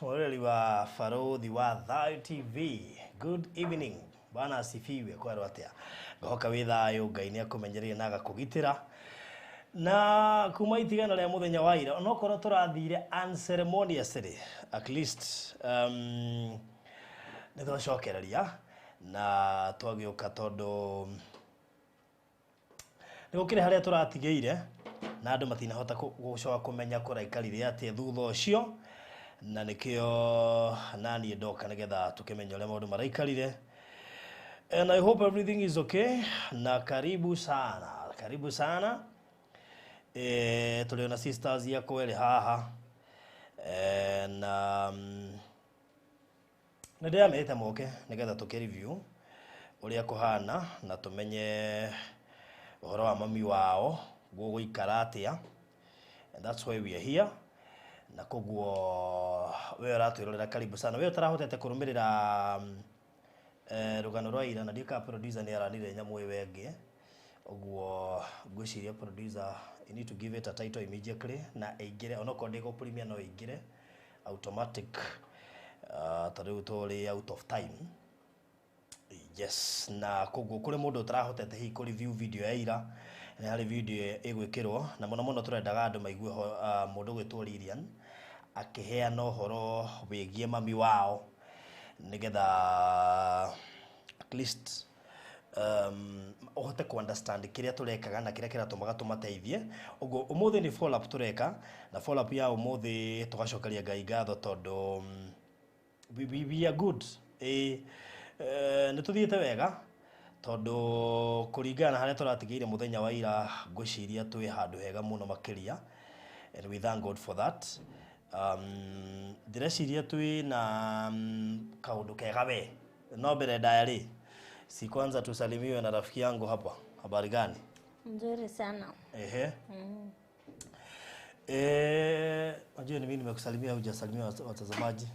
Mweleli wa Farodhi wa Thayo TV. Good evening. Bwana asifiwe kwa rotea. Gohoka withayo Ngai ni akumenyereire na agakugitira. Na kuma itigana rĩa muthenya wa ira onokorwo turathire unceremoniously at least nĩ twacokereria na twagĩũka tondu nĩ gũkĩrĩ harĩa tũratigĩire na andũ matinahota gũcoka kũmenya kũraikarire atĩa thutha ũcio na nikio nani ndoka nigetha tukimenya ũrĩa maũndũ maraikarire. And I hope everything is okay. Na karibu sana. Tuliona sisters ya kweli haha. Na ndio ameita moke nigetha tukireview ũrĩa kuhana na tumenye ũhoro wa mami wao gũgũikara atĩa. And that's why we are here. Na koguo wewe ratwirorera karibu sana. Wewe tarahotete kurumirira rugano rwa ira na ndika producer ni aranire nyamu wenge. Oguo ngwiciria producer, you need to give it a title immediately na eigire onoko ndiko premier no eigire automatic tariu tori out of time. Yes, na koguo kuri mundu tarahotete hi ku review video ya ira na hari video igwikirwo na muno turendaga andu maigue mundu gwitwo Lilian akiheana ũhoro wĩgie mami wao nigetha at least uhote ku understand kiria turekaga na kiria kiratumaga tumateithie. Uguo umuthi ni follow up tureka na follow up ya umuthi tugacokeria Ngai ngatho tondu we are good. Nĩ tuthiĩte wega tondu kuringana haria turatigĩire muthenya wa ira ngwiciria twi handu hega muno makiria, and we thank God for that. Direciria twi na kaundu kega we no mbere diary. Si kwanza tusalimiwe na rafiki yangu hapa. Habari gani? Nzuri sana. Unajua ni mimi nimekusalimia au hujasalimia watazamaji?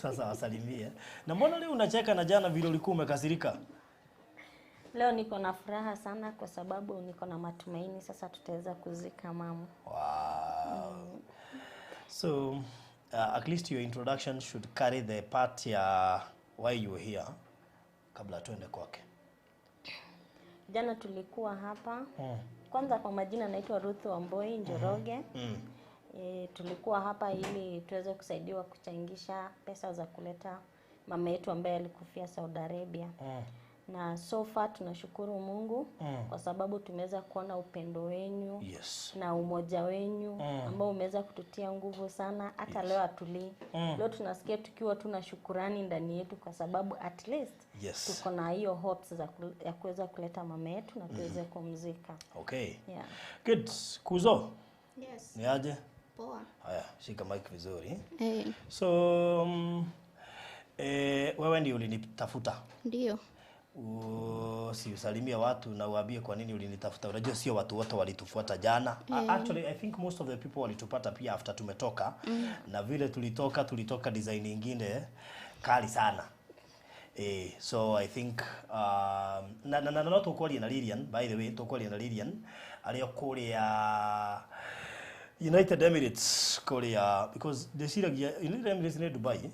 Sasa wasalimie. Na mbona leo unacheka na jana vile ulikuwa umekasirika? Leo niko na furaha sana kwa sababu niko na matumaini sasa tutaweza kuzika mama. Wow. So, at least your introduction should carry the part ya why you were here kabla tuende kwake. Jana tulikuwa hapa. Kwanza kwa majina naitwa Ruth Wamboi Njoroge. Tulikuwa hapa ili tuweze kusaidiwa kuchangisha pesa za kuleta mama yetu ambaye alikufia Saudi Arabia. Na so far tunashukuru Mungu kwa sababu tumeweza kuona upendo wenu, yes, na umoja wenu ambao umeweza kututia nguvu sana hata yes, leo atulii. Leo tunasikia tukiwa tuna shukrani ndani yetu kwa sababu at least yes, tuko na hiyo hopes ya kuweza kuleta mama yetu na tuweze kumzika. Okay. Yeah. Good. Kuzo? Yes. Ni aje? Poa. Haya, shika mic vizuri. So wewe ndio ulinitafuta? Ndio. Si usalimia watu na uambie kwa nini ulinitafuta. Unajua sio watu wote walitufuata jana. Actually I think most of the people walitupata pia after tumetoka. Na vile tulitoka design nyingine kali sana. So I think na tukoli na Lilian, by the way, tukoli na Lilian aliyo kuria United Emirates Korea, because the siragia United Emirates ni Dubai.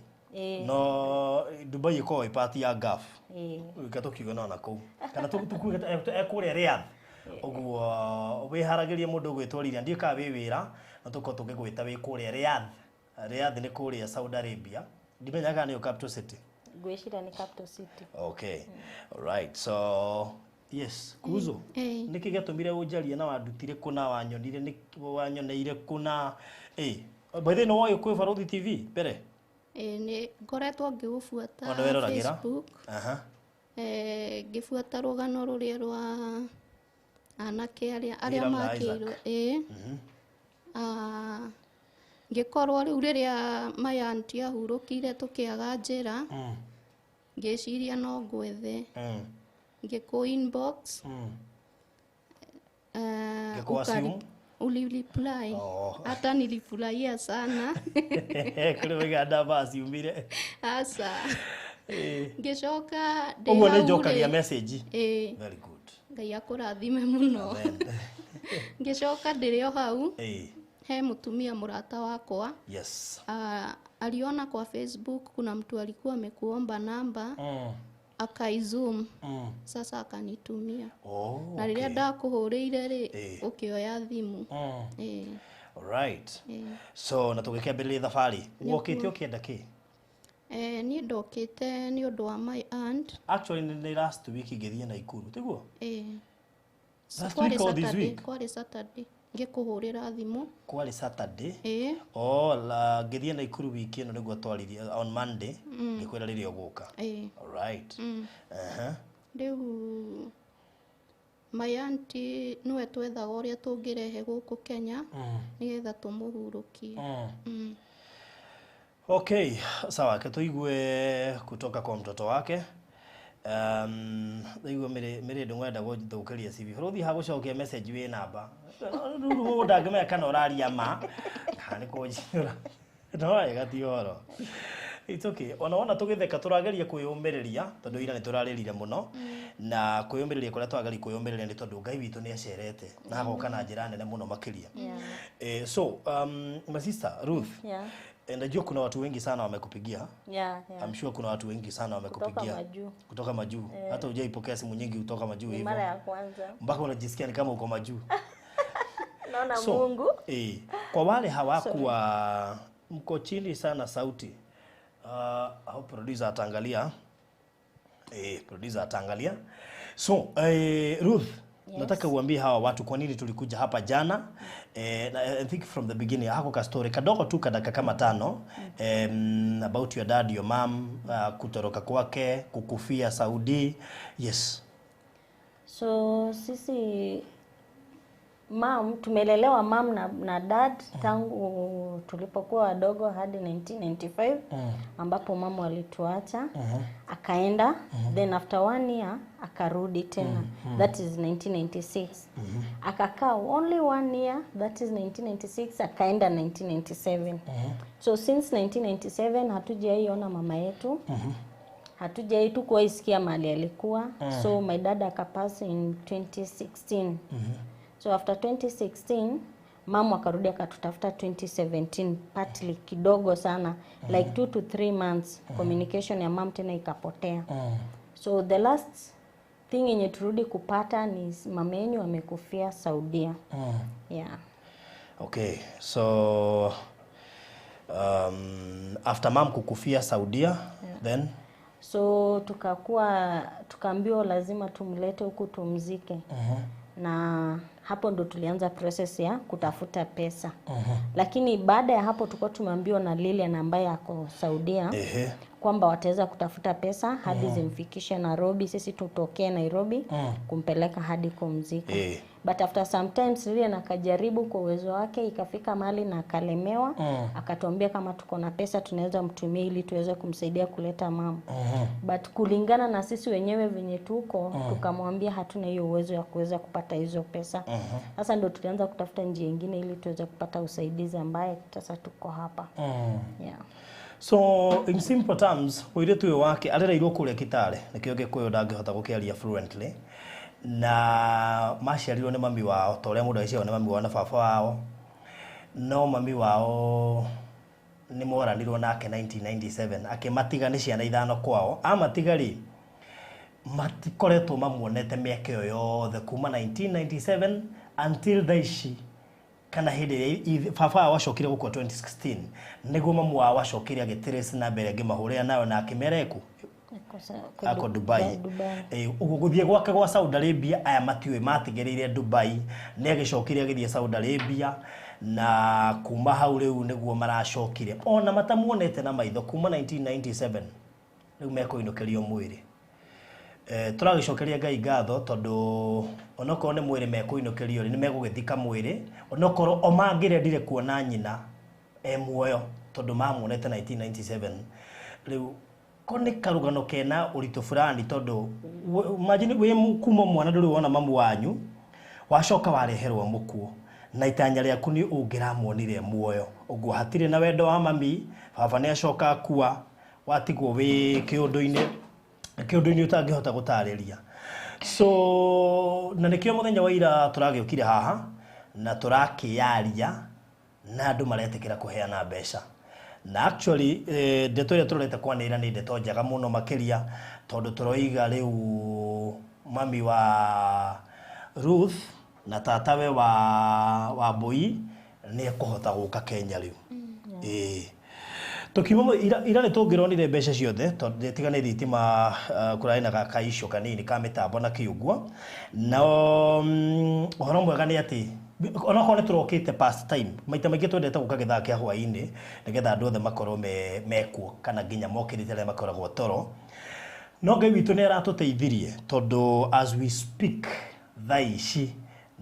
No Dubai iko ipati ya Gulf. Gatokigo na kou. Kana tukuga ekure Riyadh. Oguo we haragirie mundu gwitwo Lilian ndika we wira na tuko tukigwita we kure Riyadh. Riyadh ni kure Saudi Arabia. Ndimenyaga ni capital city. Gwishira ni capital city. Okay. All right. So yes, Kuzo. Niki gatumire ujaria na wadutire kuna wanyonire ni wanyoneire kuna by the way no kwi Farodhi TV pere. Ni ngoretwo ngigubuata Facebook. Ngibuata rugano ruria rwa anake aria makirwo Ngikorwo riu riria my auntie ahurukire tukiaga njira ngiciria no ngwethe ngiku inbox ulireply hata nilifurahia sana kule wiganda basi umire asa ngicoka uguo ni njokagia message very good Ngai akurathime muno ngicoka ndirio hau he mutumia murata wakwa yes aliona kwa Facebook kuna mtu alikuwa amekuomba namba akaizoom sasa akanitumia na riria ndakuhuriire ri ukioya thimu alright so natugikiambiriria thabari wokite ukienda ki ni ndokite ni undu wa my aunt actually ni last week ngithie Naikuru tiguo last kwari week or this Saturday, week kwari Saturday ngikuhurira thimu kwari Saturday la ngithie Naikuru wiki ino niguo twaririe on Monday ngikwira riria uguka alright riu my auntie niwe twethaga uria tungirehe guku Kenya nigetha tumuhurukie okay sawa ketuigue kutoka kwa mtoto wake igu mire ndungwenda guthukiria CV ruthi hagucokia message wi namba ruru ndangimenya kana uraria ma kana kujira no egatioro it's okay ona tugitheka turageria kuyumiriria tondu ira ni turarerire muno na kuyumiriria kuria twageri kuyumiriria ni tondu Ngai witu ni acerete na agoka na njira nene muno makiria so my sister Ruth najua kuna watu wengi sana wamekupigia. I'm sure kuna watu wengi sana wamekupigia. Kutoka majuu. Hata hujaipokea simu nyingi kutoka majuu hivyo. Mara ya kwanza. Mpaka unajisikia ni kama uko majuu. Naona Mungu. Kwa wale hawakuwa mko chini sana sauti. Au producer ataangalia. Producer ataangalia. So, Ruth, nataka uambie hawa watu kwa nini tulikuja hapa jana. I think from the beginning hako ka story kadogo tu kadaka kama 5 about your dad, your mom, kutoroka kwake, kukufia Saudi. Yes. So sisi tumelelewa mom na dad tangu tulipokuwa wadogo hadi 1995 ambapo mama alituacha akaenda then after 1 year akarudi tena that is 1996 akakaa only 1 year that is 1996 akaenda 1997 so since 1997 hatujaiona mama yetu hatujai tu kuisikia mahali alikuwa so my dad akapass in 2016 so after 2016 mama akarudi akatutafuta 2017 partly kidogo sana like 2 to 3 months communication ya mama tena ikapotea so the last thing yenye turudi kupata ni mama yenu amekufia Saudia okay so after mom kukufia Saudia then so tukaambiwa lazima tumlete huku tumzike na hapo ndo tulianza process ya kutafuta pesa lakini baada ya hapo tulikuwa tumeambiwa na Lilian ambaye ako Saudia kwamba wataweza kutafuta pesa hadi zimfikishe Nairobi sisi tutokee Nairobi kumpeleka hadi kumzika but after sometimes Lilian akajaribu kwa uwezo wake ikafika mahali na akalemewa akatuambia kama tuko na pesa tunaweza mtumie ili tuweze kumsaidia kuleta mama but kulingana na sisi wenyewe venye tuko tukamwambia hatuna hiyo uwezo ya kuweza kupata hizo pesa sasa ndio tulianza kutafuta njia nyingine ili tuweze kupata usaidizi ambaye sasa tuko hapa so in simple terms wiretu wake arereirwo kuria Kitale nikio gikuyu ndangihota gukiaria fluently na maciarirwo ni mami wao toria mundu acio ni mami wao na baba wao no mami wao ni moranirwo nake 1997 akimatiga ni ciana ithano kwao amatigari matikoretwo mamuonete miaka yo yothe kuma 1997 until thaici kana hindi baba wacokire gukwa 2016 niguo mamu wao wacokire agitrace na mbere ngimahurira nayo na akimereku ako Dubai uguthie gwake gwa Saudi Arabia aya matiwe matigeriire Dubai ne agicokire agithie Saudi Arabia na kuma hau riu niguo maracokire ona matamuonete na maitho kuma 1997 riu meko inokerio mwiri turagicokeria Ngai ngatho tondu onoko ne mwiri meko inokerio ni megugithika mwiri onokoro omangirendire kuona nyina muoyo tondu mamuonete 1997 riu kone karugano kena urito fulani tondu imagine we kuma mwana nduri wona mamu wanyu wacoka wareherwo mukuo na itanya rĩaku nĩ ũngĩramuonire muoyo ũguo hatirĩ na wendo wa mami baba nĩ acoka akua watigwo wĩ kĩũndũ-inĩ ũtangĩhota gũtarĩria so na nĩkĩo mũthenya wa ira tũragĩũkire haha na tũrakĩaria na andũ maretĩkĩra kũheana mbeca na actually ndeto ĩrĩa tũrorete kwanĩrĩra nĩ ndeto njega mũno makĩria tondũ tũroiga rĩu mami wa Ruth na tatawe wa Mbui nĩ ekũhota gũka Kenya rĩu tukiuma ira nĩ tũngĩronire mbeca ciothe tondũ tiganĩ thitima kũrarĩ na kaisho kanini ka mĩtambo na kĩũgua na ũhoro mwega nĩ atĩ onakorwo nĩ tũrokĩte past time maita maingĩ twendete gũka gĩthaa kĩa hwaĩ-inĩ nĩgetha andũ othe makorwo mekuo kana nginya mokĩrĩte arĩa makoragwo toro no Ngai witũ nĩ aratũteithirie tondũ as we speak thaa ici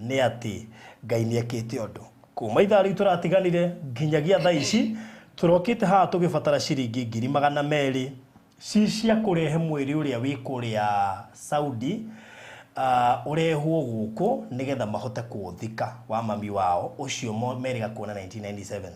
nĩ atĩ Ngai nĩ ekĩte ũndũ kuma ithaa rĩu tũratiganire nginyagia thaa ici tũrokĩte haha tũgĩbatara ciringi 200 ci cia kũrehe mwĩrĩ ũrĩa wĩ kũrĩa Saudi urehwo gũkũ nĩgetha mahote kũũthika wa mami wao ũcio meriga kuona 1997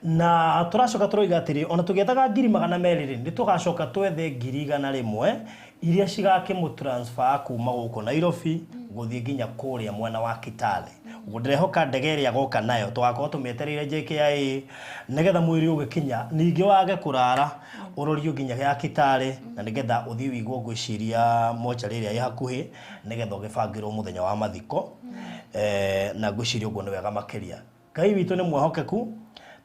na tũracoka tũroiga atĩrĩ ona tũgĩethaga 200 nĩ tũgacoka twethe 100 iria cigakĩmũtransfer kuma gũkũ Nairobi gũthiĩ nginya kũrĩa mwena wa Kitale ũguo ndĩrehoka ndege ĩrĩa agoka nayo tũgakorwo tũmĩetereire JKIA nĩgetha mwĩrĩ ũgĩkinya ningĩ wage kũrara ũrorio nginya ya Kitale na nĩgetha ũthiĩ wĩigwo ngwĩciria mochari ĩrĩa ĩ hakuhĩ nĩgetha ũgĩbangĩrwo mũthenya wa mathiko na ngwĩciria ũguo nĩ wega makĩria Ngai witũ nĩ mwehokeku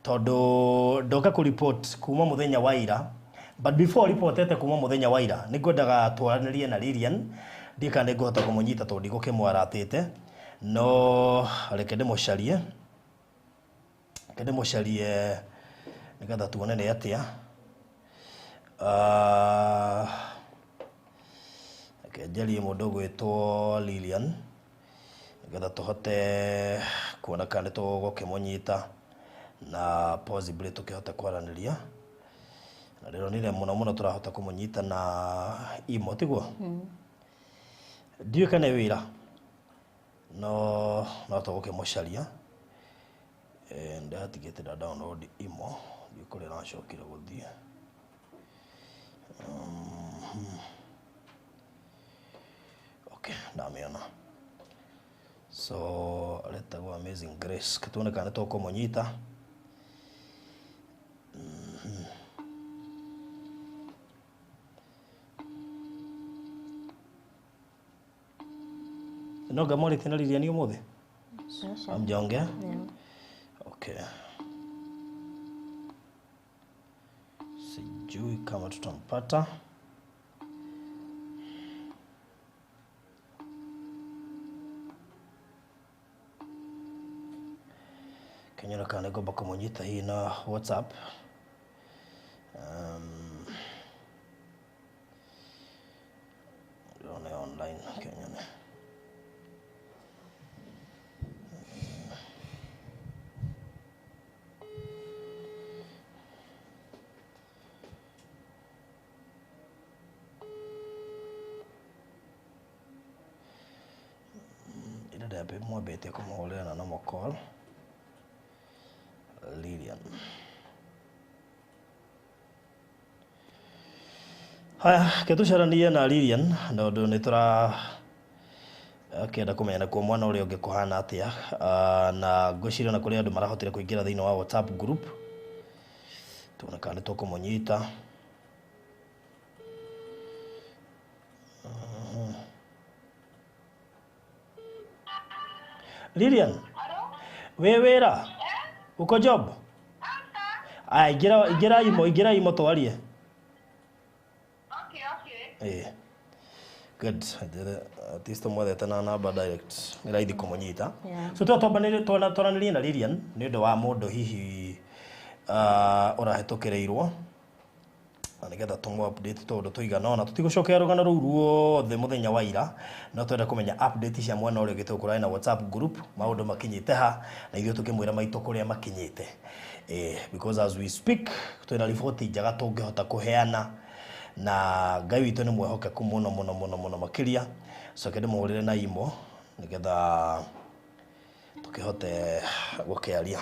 tondũ ndoka kũreport kuma mũthenya wa ira but before reportete kuma mũthenya wa ira nĩngwendaga twaranĩrie na Lilian ndika nĩ ngũhota kũmũnyita tondũ ndigũkĩmwaratĩte no reke ndĩmũcarie nĩgetha tuone nĩ atĩa reke njarie mũndũ ũgwĩtwo Lilian nĩgetha tũhote kuona kana nĩ tũgũkĩmũnyita na possibly tũkĩhote kwaranĩria na ndĩronire mũno tũrahota kũmũnyita na imo tiguo ndiũĩ kana wĩra no tũgũkĩmũcaria ndatigĩte nda download imo ndiũĩ kũrĩa aracokire gũthiĩ okay ndamĩona so aretagwo Amazing Grace kĩtuone kana nĩ tũkũmũnyita no ngamwĩrĩte na Lilian ũmũthĩ amjaongea okay sijui kama tutampata kenyera kana ngomba kũmũnyita hii na WhatsApp online kenyana Ndabe mwambete kũmũhũrĩra na normal call Lilian haya ketucaranie na Lilian na ũndũ nĩ kĩenda kũmenya kuo mwana ũrĩa ũngĩ kũhana atĩa na ngwĩciria na kũrĩ andũ marahotire kũingĩra thĩinĩ wa WhatsApp group tuone kana nĩ tũkũmũnyita Lilian we wera uko job igira imo twarie okay good artist mwethete na number direct nĩ raithi kũmũnyita so twaranĩrie na Lilian nĩ ũndũ wa mũndũ hihi ũrahĩtũkĩrĩirwo na nigetha tumu update tondu tuiganona tutigũcokera rũgano rũu ruothe mũthenya wa ira no twenda kũmenya update cia mwana ũrĩa gĩtũkũra na WhatsApp group maũndũ makinyĩte ha na ithuĩ tũkĩmwĩra maitũ kũrĩa makinyĩte because as we speak twĩna riboti njega tũngĩhota kũheana na Ngai witũ nĩ mwĩhokeku mũno makĩria coke ndĩmũhũrĩre na imo nigetha tũkĩhote gũkĩaria.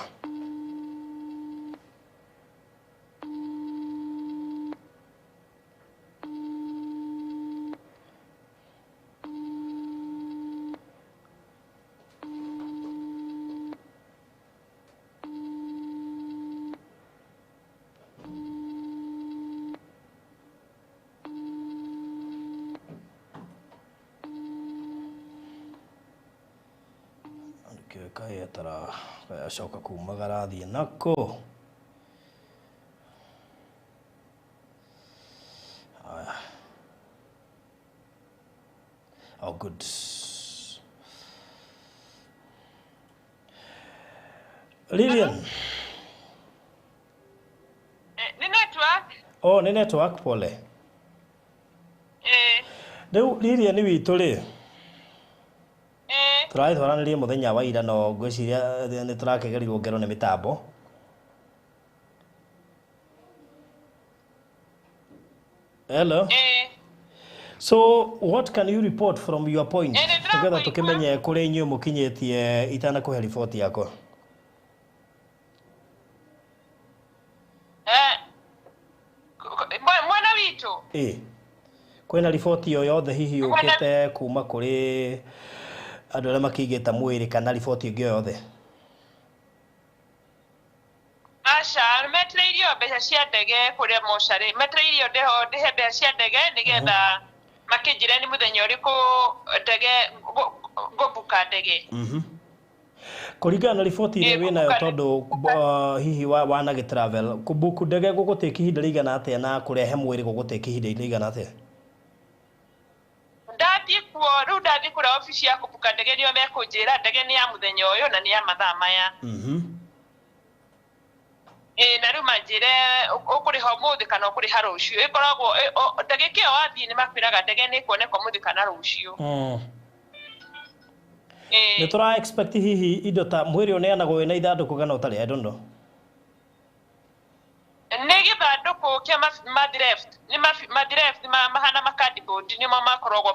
Kaya tara kaya shoka kumagara di nako. Oh good. Lilian. Ni network? Oh, ni network pole. Lilian ni witũ rĩ. Tũraĩ twaranĩrie mũthenya wa ira no ngwĩciria nĩ tũrakĩgerirwo ngero nĩ mĩtambo. Hello. So what can you report from your point? Together tukimenye kũrĩa inyuĩ mũkinyĩtie itana kũhe report yako. Mwana witũ. Kwĩna report yo yothe hihi ũkĩte kuma kũrĩ andũ arĩa makĩigĩte mwĩrĩ kana report ĩngĩ yothe? Aca, metreirio mbeca cia ndege kũrĩa mocarĩ. Metreirio ndĩhe mbeca cia ndege nĩgetha makĩnjĩre nĩ mũthenya ũrĩkũ ndege ngũbuka ndege. Kũringana na report ĩrĩa wĩnayo tondũ hihi wanagĩ-travel kũbuku ndege gũgũtĩka ihinda rĩigana atĩa na kũrehe mwĩrĩ gũgũtĩka ihinda rĩigana atĩa? Ndathiĩ kuo rĩu ndathiĩ kũrĩa obici ya kũbuka ndege nĩo mekũnjĩra ndege nĩ ya mũthenya ũyũ na nĩ ya mathaa maya. Na rĩu manjĩre ũkũrĩha ũmũthĩ kana ũkũrĩha rũciũ. Ĩkoragwo ndagĩka ĩyo wathiĩ nĩ makwĩraga ndege nĩ ĩkuoneka ũmũthĩ kana rũciũ. Nĩ tũra expect hihi indo ta mwĩrĩ ũneanagwo wĩna ithandũkũ kana ũtarĩ? I don't know. Nĩ gĩthandũkũ kĩa madirect. Nĩ madirect mahana makadibodi nĩmo makoragwo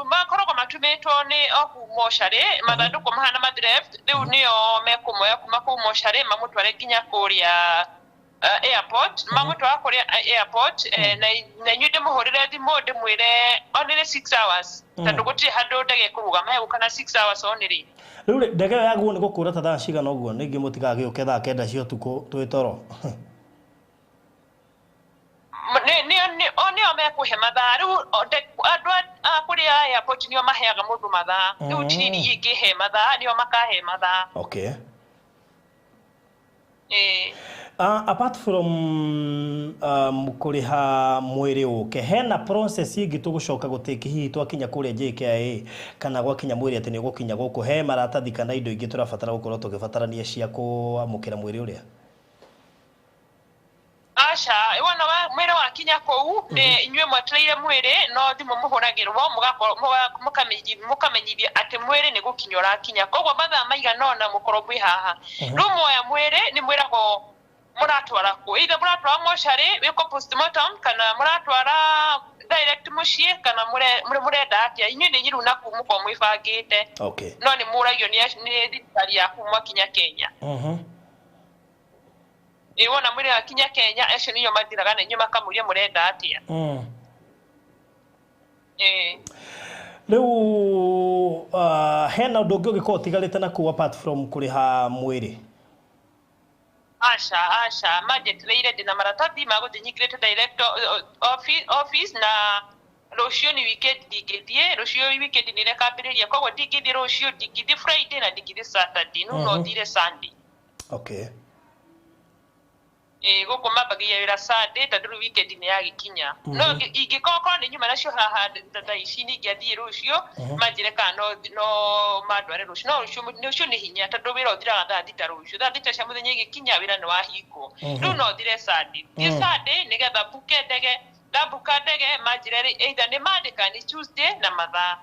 makoragwo matumĩtwo nĩ oku mocarĩ. Mathandũkũ mahana madirect rĩu nĩo mekũmoya kuma kũu mocarĩ mamũtware nginya kũrĩa airport. Mamũtwara kũrĩa airport na inyuĩ ndĩmũhũrĩre thimũ ndĩmwĩre only 6 hours. Tondũ gũtirĩ handũ ndege ĩkũrũgama ĩgũkana 6 hours only. Rĩu ndege yagwo nĩ gũkũra ta thaa cigana ũguo ningĩ mũtigagĩũke thaa 9 cia ũtukũ twĩ toro? Nĩo mekũhe mathaa. Rĩu andũ a kũrĩa airport nĩo maheaga mũndũ mathaa. Rĩu ndirĩ ingĩhe mathaa nĩo makahe mathaa. Okay. Apart from kũrĩha mwĩrĩ ũke hena process ingĩ tũgũcoka gũtĩki hihi twakinya kũrĩa JKIA kana gwakinya mwĩrĩ atĩ nĩ ũgũkinya gũkũ he maratathi kana indo ingĩ tũrabatara gũkorwo tũgĩbatarania cia kũamũkĩra mwĩrĩ ũrĩa? Aca, wona mwĩrĩ wakinya kũu inyuĩ mwetereire mwĩrĩ no thimũ mũhũragĩrwo mũkamenyithia atĩ mwĩrĩ nĩ gũkinya ũrakinya. Koguo mathaa maigana ũna mũkorwo mwĩ haha. Rĩu mwoya mwĩrĩ nĩ mwĩragwo mũratwara kũ. Either mũratwara mocarĩ wĩkwo postmortem kana mũratwara direct mũciĩ kana mũrenda atĩa. Inyuĩ nĩ rĩu naku mũkorwo mwĩbangĩte. No nĩ mũragio nĩ thirikari yaku mwakinya Kenya. Wona mwĩrĩ wakinya Kenya acio nĩo mathiraga na inyuĩ makamũria mũrenda atĩa. Rĩu hena ũndũ ũngĩ ũngĩkorwo ũtigarĩte na kũu apart from kũrĩha mwĩrĩ? Aca manjetereire ndĩna maratathi magũthiĩ nyingĩrĩte direct office na rũciũ nĩ weekend ndingĩthiĩ. Rũciũ weekend nĩ ĩrekambĩrĩria koguo ndingĩthiĩ rũciũ, ndingĩthiĩ Friday na ndingĩthiĩ Saturday. No thire Sunday. Okay. Goko mabagia wira Sunday taduru weekend ni yagikinya no igikoko ni nyuma nacio haha dada ici ni ngiathie rucio manjire ka no madware rucio no rucio ni hinya tadu wira uthiraga thaa thita rucio thaa thita cia muthenya igikinya wira ni wahingo riu no thire Sunday Sunday nigetha buke ndege ndabuka ndege manjire either ni mandika ni Tuesday na mathaa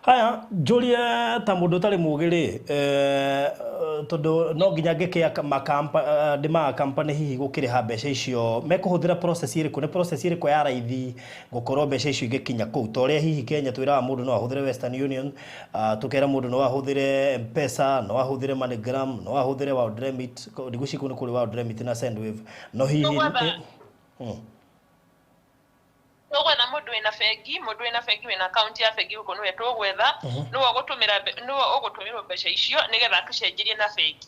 haya Julie ta mundu tari mugiri tondu no nginya ngikia ndima company hihi gukiriha mbeca icio mekuhuthira process iriku ni process iriku ya raithi gukorwo mbeca icio igikinya kuu toria hihi Kenya twiraga mundu no ahuthire Western Union tukera mundu no ahuthire M-Pesa no ahuthire MoneyGram no ahuthire World Remit ndiguci kuni kuri World Remit na Sendwave no hihi Ogwetha mundu wina bengi wina account ya bengi uko niwe tugwetha no ogutumira no ogutumirwo mbeca icio nigetha tucenjerie na bengi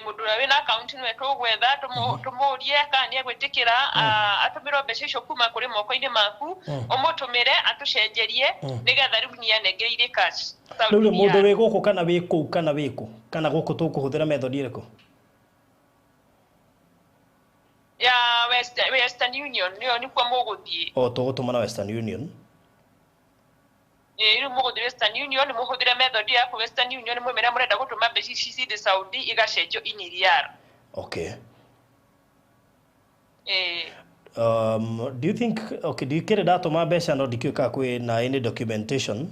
mundu wina account niwe tugwetha tumurie kana ni egwitikira atumirwo mbeca icio kuma kuri moko-ini maku umutumire atucenjerie nigetha riu ni anegeire cash riu mundu wi guku kana wi kuu kana wiku kana guku tukuhuthira method iriku ya Western Union ni kwa muguthie tugutuma Western Union iru muguthie Western Union muhuthire method ya Western Union mwemera murenda gutuma mbeca ici de Saudi igacenjio in riyal okay do you think do you care that ma mbeca no dikiuka kwi na any documentation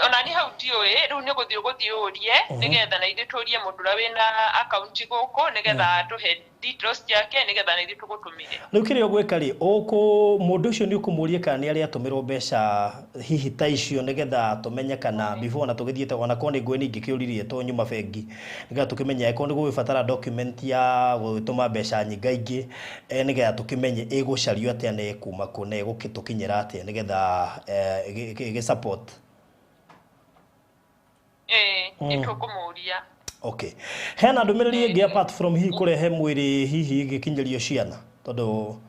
ona ni hau dio riu ni guthie urie nigetha na ithe turie mundu ra wina account guku nigetha tuhe details yake nigetha na ithe tugutumire riu kire ogweka ri uku mundu ucio ni ukumurie kana ni ari atumirwo mbeca hihi ta icio nigetha tumenye kana before na tugithiete ona kone ngwe ningi kiuririe to nyuma bengi nigetha tukimenya eko ni gwibatara document ya gutuma mbeca nyingaingi nigetha tukimenye igucario atia na ekuma ku na igukitukinyira atia nigetha igi support itukumuria okay hena ndumiriri ingi apart from hihi kurehe mwiri hihi igikinyirio ciana tondu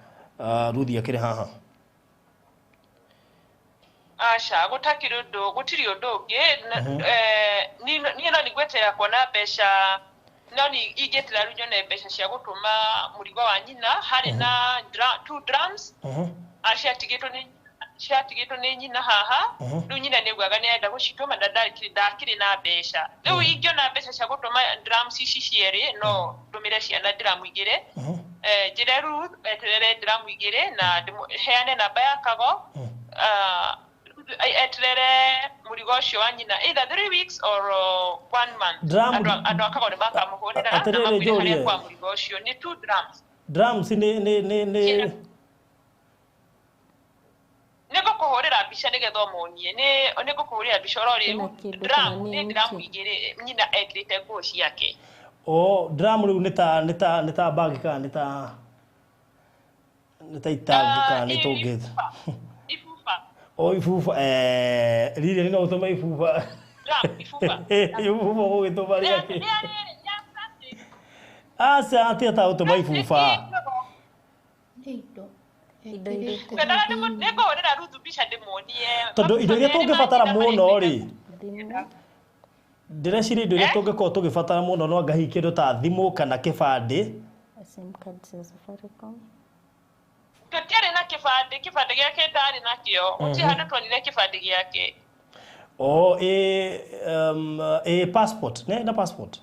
Ruthi akiri haha asha gutakiri undu gutiri undu ungi ni no nigwetera kuona mbeca no ni igetera runyo na mbeca cia gutuma murigo wa nyina hari na 2 drums ciatigitwo ni nyina haha riu nyina niguaga ni enda gucituma ndakiri na mbeca riu ingiona mbeca cia gutuma drums ici cieri no ndumire ciana drum igire njire Ruth eterere drum igire na heane namba ya kago eterere murigo ucio wa nyina either 3 weeks or 1 month andu akago ni bakamuhurira na makwire kwa murigo ucio ni 2 drums ni nego kuhurira mbica nigetha munie ni gukuhurira mbica rori drum ni drum igire nyina ekirite nguo ciake drum riu ni ta bag ka ni ta itag ka ni tugit ifufa ifufa riri ni no utuma ifufa drum ifufa ifufa gugituma riake asa atia ta utuma ifufa tondu indo iria tungibatara muno ri ndireciria indo iria tungikorwo tugibatara muno no ngahi kindu ta thimu kana kibande SIM card cia Safaricom tutiari na kibande giake ndari nakio utihandu twonire kibande giake passport na passport